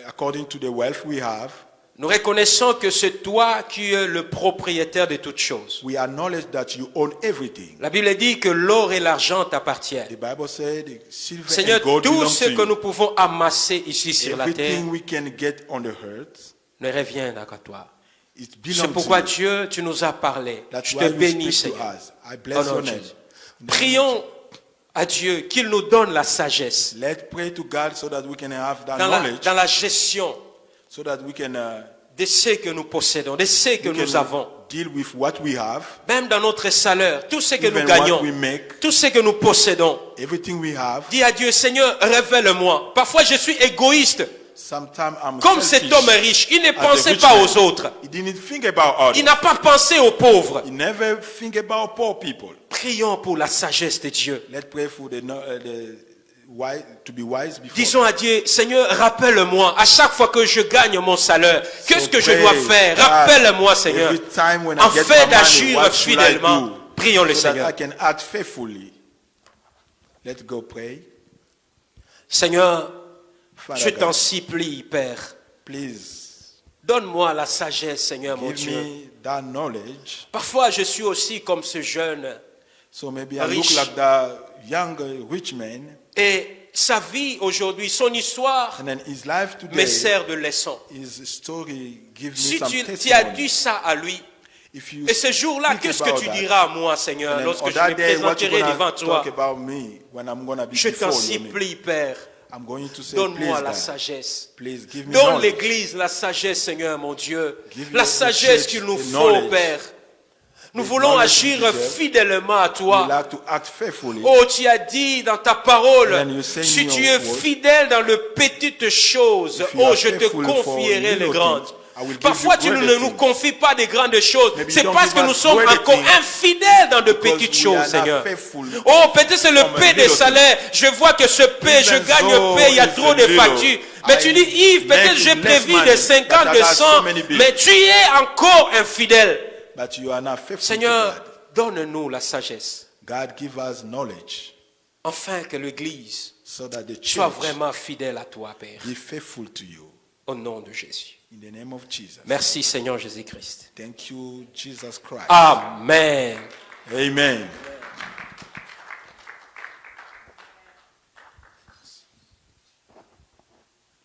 according to the wealth we have. Nous reconnaissons que c'est toi qui es le propriétaire de toutes choses. We acknowledge that you own everything. La Bible dit que l'or et l'argent t'appartiennent. The Bible said the silver Seigneur, and gold tout belong ce to que nous you. pouvons amasser ici sur la terre Everything we can get on the earth, ne revient qu'à toi. it C'est belongs to pourquoi you. Dieu, tu nous as parlé. That's Je why te you bénis, speak to Seigneur. us. I Au bless nom your de name. Jésus. Prions à Dieu qu'il nous donne la sagesse Let's pray to God so that we can have that dans knowledge, la gestion so that we can, de ce que nous possédons, de ce que we nous can avons. deal with what we have, Même dans notre salaire, tout ce que nous even gagnons, what we make, tout ce que nous possédons. everything we have. Dis à Dieu, Seigneur, révèle-moi. Parfois, je suis égoïste. Sometimes I'm Comme selfish. cet homme riche, il ne As a pensait rich pas man, aux autres. He didn't think about others. Il n'a pas pensé aux pauvres. He never think about poor people. Prions pour la sagesse de Dieu. Let's pray for the wise, to be wise before. Disons à Dieu, Seigneur, rappelle-moi, à chaque fois que je gagne mon salaire, qu'est-ce que je pray, dois faire? God, Rappelle-moi, Seigneur, every time when I en get fait my d'agir money, what should I fidèlement. do Prions le so that Seigneur. I can act faithfully. Let's go pray. Seigneur, Father je God, t'en supplie, Père. please Donne-moi la sagesse, Seigneur, mon give Dieu. me that knowledge. Parfois, je suis aussi comme ce jeune. So maybe I Rich. look like that young rich man, Et sa vie aujourd'hui, son histoire and then his life me today, sert de leçon. his story gives me Si some tu as testimony. dit ça à lui, If you et ce jour-là, speak qu'est-ce que about tu that, diras à moi, Seigneur, and then lorsque on je that me day, what you présenterai gonna devant toi? talk about me when I'm gonna be Je t'en before you? supplie, Père, I'm going to say, donne-moi please, la God, sagesse. please give me Donne knowledge. l'Église la sagesse, Seigneur, mon Dieu. Give La your sagesse church qu'il nous the faut, knowledge. Père. Nous The voulons knowledge agir we deserve. fidèlement à We toi. like to act faithfully. Oh, tu as dit dans ta parole, And then you say in si your tu es word, fidèle dans les petites choses, if you oh, are je te faithful for confierai les little grandes. things, I will give Parfois, you tu ne greater nous things. confies pas des grandes choses. Maybe C'est you don't parce give que nous us sommes greater encore things infidèles dans de because petites we choses, are not Seigneur. faithful Oh, peut-être c'est le from a paix des little salaires. Je vois que ce paix, je Even gagne though paix, il y a it's trop a de little, factures. Mais I tu dis, Yves, peut-être make j'ai less prévu money, de 50, but de I got 100, so many bills. mais tu es encore infidèle. But you are not faithful Seigneur, to donne-nous la sagesse, God. God give us knowledge afin que l'Église so that the soit church vraiment fidèle à toi, Père, be faithful to you. au nom de Jésus. In the name of Jesus. Merci, Seigneur Jésus-Christ. Thank you, Jesus Christ. Amen. Amen.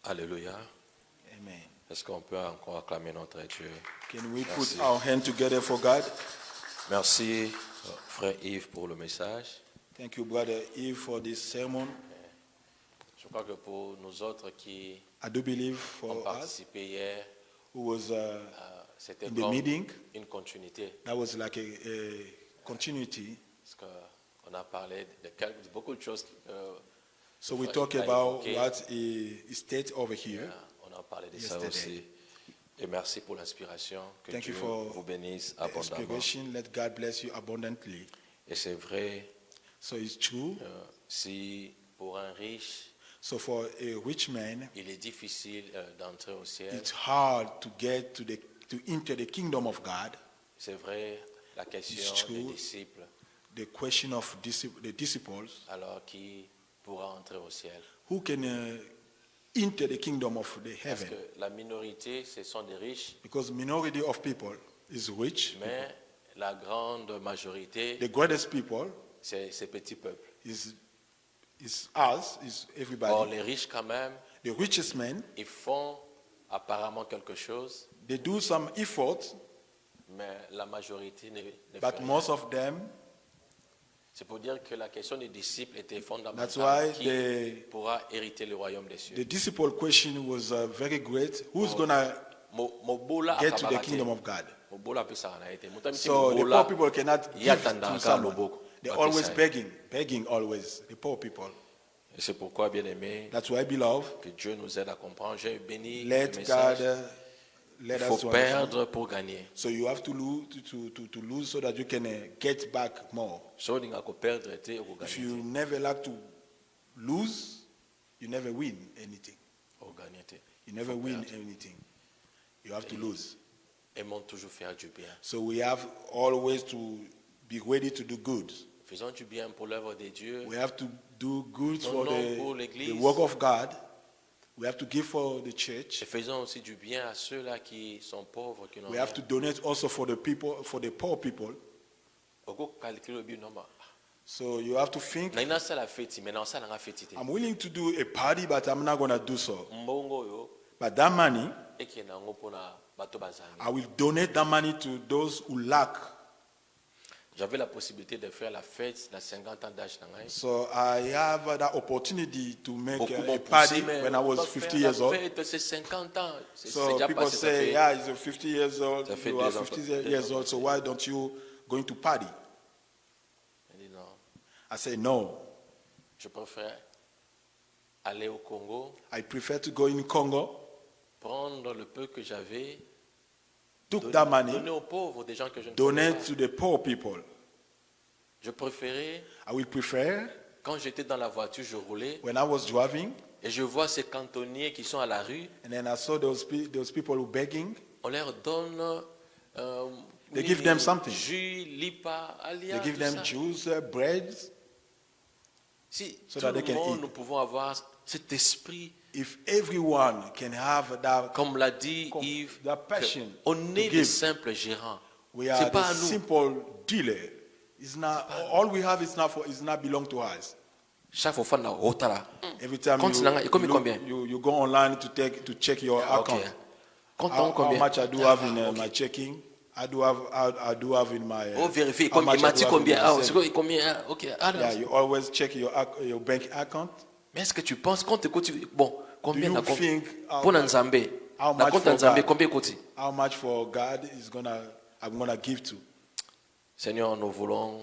Alléluia. Amen. Est-ce qu'on peut encore acclamer notre Dieu? Can we Merci. put our hand together for God? Merci, frère Yves, pour le message. Thank you, Brother Eve, for this sermon. Je crois que pour nous autres qui I do believe ont for us participé hier, who was c'était in the comme meeting, une continuité. that was like a continuity. Parce qu'on a parlé de beaucoup de choses. So we il talk a about évoqué. what is state over here. On a parlé de ça Yesterday. aussi. Et merci pour l'inspiration. Que Thank Dieu you for vous bénisse The abondamment. inspiration, let God bless you abundantly. Et c'est vrai, So it's true. si pour un riche, So for a rich man, il est difficile d'entrer au ciel, it's hard to get to enter the kingdom of God. c'est vrai, la question It's des true. disciples, The question of the disciples, alors qui pourra entrer au ciel? who can enter the kingdom of the Parce heaven? que la minorité, ce sont des riches, Because minority of people is rich. mais la grande majorité, The greatest people c'est ces petits peuples. is us, is Or everybody. les riches quand même, The richest men, ils font apparemment quelque chose, they do some effort, mais la majorité ne fait but rien. most of them, C'est pour dire que la question des disciples était That's fondamentale. why Qui the- pourra hériter le royaume des cieux? the disciple question was very great. Who's gonna Mobola get to the akabalate. kingdom of God? Mobola pe sana ete. Mutamiti So the mobola, poor people cannot give yatanda to ka someone. loboko. They're Baptisa. always begging always, the poor people. Et c'est pourquoi, bien aimé, That's why, beloved, que Dieu nous aide à comprendre. J'ai béni le let message. God let Il us faut to understand. perdre pour gagner. So you have to lose to lose so that you can get back more. So on a perdre te ou If gagner you never like to lose, you never win anything. te. Ou gagner te. You never Faut win perdre. anything. You have to lose. Aimons toujours faire du bien. So we have always to be ready to do good. Faisons du bien pour l'œuvre de Dieu. We have to do good Non, for non, pour the l'Église. work of God. We have to give for the church. Et faisons aussi du bien à ceux-là qui sont pauvres, qui n'ont We rien. have to donate also for the people, for the poor people. Oko calcule le but, non, ma. So you have to think, Na ina sala feti, mais na sala nga feti te. I'm willing to do a party, but I'm not going to do so. Mbongo yo, But that money, eki na ngo pona bato bazangi. I will donate that money to those who lack. J'avais la possibilité de faire la fête na 50 ans d'âge na ngai. So I have that opportunity to make Beaucoup a m'ont party poussé, mais when I on was va 50 faire years la old. fête, c'est 50 ans. C'est So déjà people passé, ça say, fait- yeah, he's 50 years old. Ça fait You are 2 ans, 50 2 years ans. old, so why don't you going to party? Il dit non, I say, no. je préfère aller au Congo, I prefer to go in Congo, prendre le peu que j'avais, took that money, donner aux pauvres, des gens que je ne connais donate pas. to the poor people. Je préférais, I will prefer, quand j'étais dans la voiture, je roulais, when I was driving, et je vois ces cantonniers qui sont à la rue, and then I saw those people who begging, on leur donne They give them something. jus, lipa, alia, they give tout them ça. juice, breads. Si So tout that le they can monde, eat. nous pouvons avoir cet esprit, If everyone can have that, comme l'a dit Yves, that passion on to est des give, simples gérants. we C'est are pas the à nous. simple dealer. It's not all we have is not belong to us. Chaque fois, on a hotala. Every time Compte nanga, ikomi combien? you go online to check your Ok. account. Compte How combien? much I do have in Ok. my checking. I do have in my. Oh, vérifie. how much Il I m'a do dit have in combien? my Ah, savings. c'est quoi, combien? Ah, ok. Ah, non. Yeah, you always check your bank account. Mais est-ce que tu penses qu'on te coûte? Bon, combien Do na you compte? think how Pour much- Nzambé. how Na much compte for Nzambé, God? combien coûte? How much for God I'm gonna give to? Seigneur, nous voulons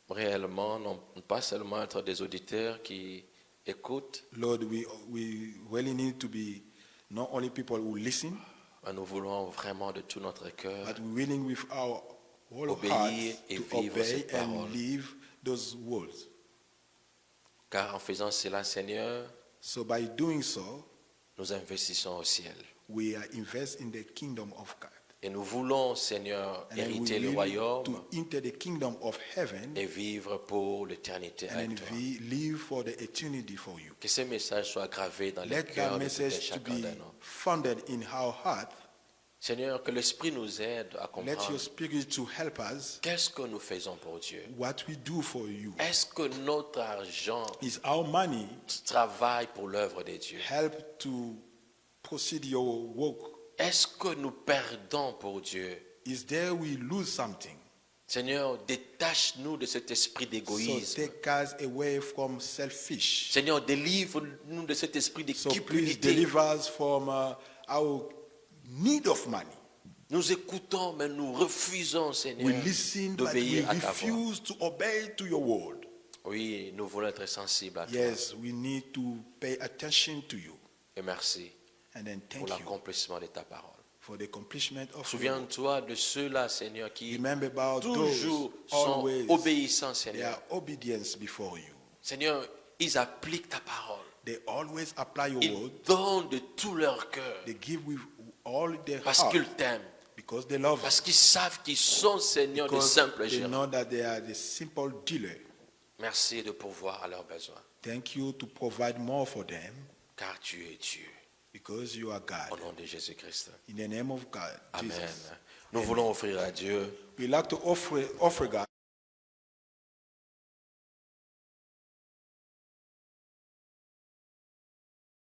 réellement, non pas seulement être des auditeurs qui écoutent, Lord, we really need to be not only people who listen, mais nous voulons vraiment de tout notre cœur but we're willing with our whole Obéir heart et to vivre obey cette parole. and live those words. car en faisant cela, Seigneur, So by doing so, nous investissons au ciel. we are invest in the kingdom of God. Et nous voulons, Seigneur, And then hériter we le will royaume to enter the kingdom of heaven et vivre pour l'éternité and avec then toi. we live for the eternity for you. Que ce message soit gravé dans les Let that cœurs de tout un message to chacun be de nous. founded in our heart. Seigneur, que l'Esprit nous aide à Let comprendre your spirit to help us qu'est-ce que nous faisons pour Dieu. what we do for you. Est-ce que notre argent Is our money travaille pour l'œuvre de Dieu? help to proceed your work? Est-ce que nous perdons pour Dieu? Is there we lose something? Seigneur, détache-nous de cet esprit So d'égoïsme. take us away from selfish. Seigneur, délivre-nous de cet esprit de So please cupidité. deliver us from our need of money. Nous écoutons, mais nous refusons, Seigneur, We listen, but we d'obéir à ta voix. refuse to obey to your word. Oui, nous voulons être sensibles à toi. Yes, we need to pay attention to you. Et merci And then pour thank you l'accomplissement de ta parole. for the accomplishment of your word. Souviens-toi de ceux-là, Seigneur, qui Remember about toujours those sont always obéissants, they Seigneur. are obedience before you. Seigneur, ils appliquent ta parole. They always apply your Ils word. donnent de tout leur cœur They give with all their parce heart qu'ils t'aiment, because they love parce us. qu'ils savent qu'ils sont, Seigneur, des Because simples they gérants. know that they are the simple dealer. Merci de pourvoir à leurs besoins, Thank you to provide more for them car tu es Dieu. because you are Au God. nom de Jésus-Christ. In the name of God, Amen. Jesus. Nous voulons offrir à Dieu We like to offer God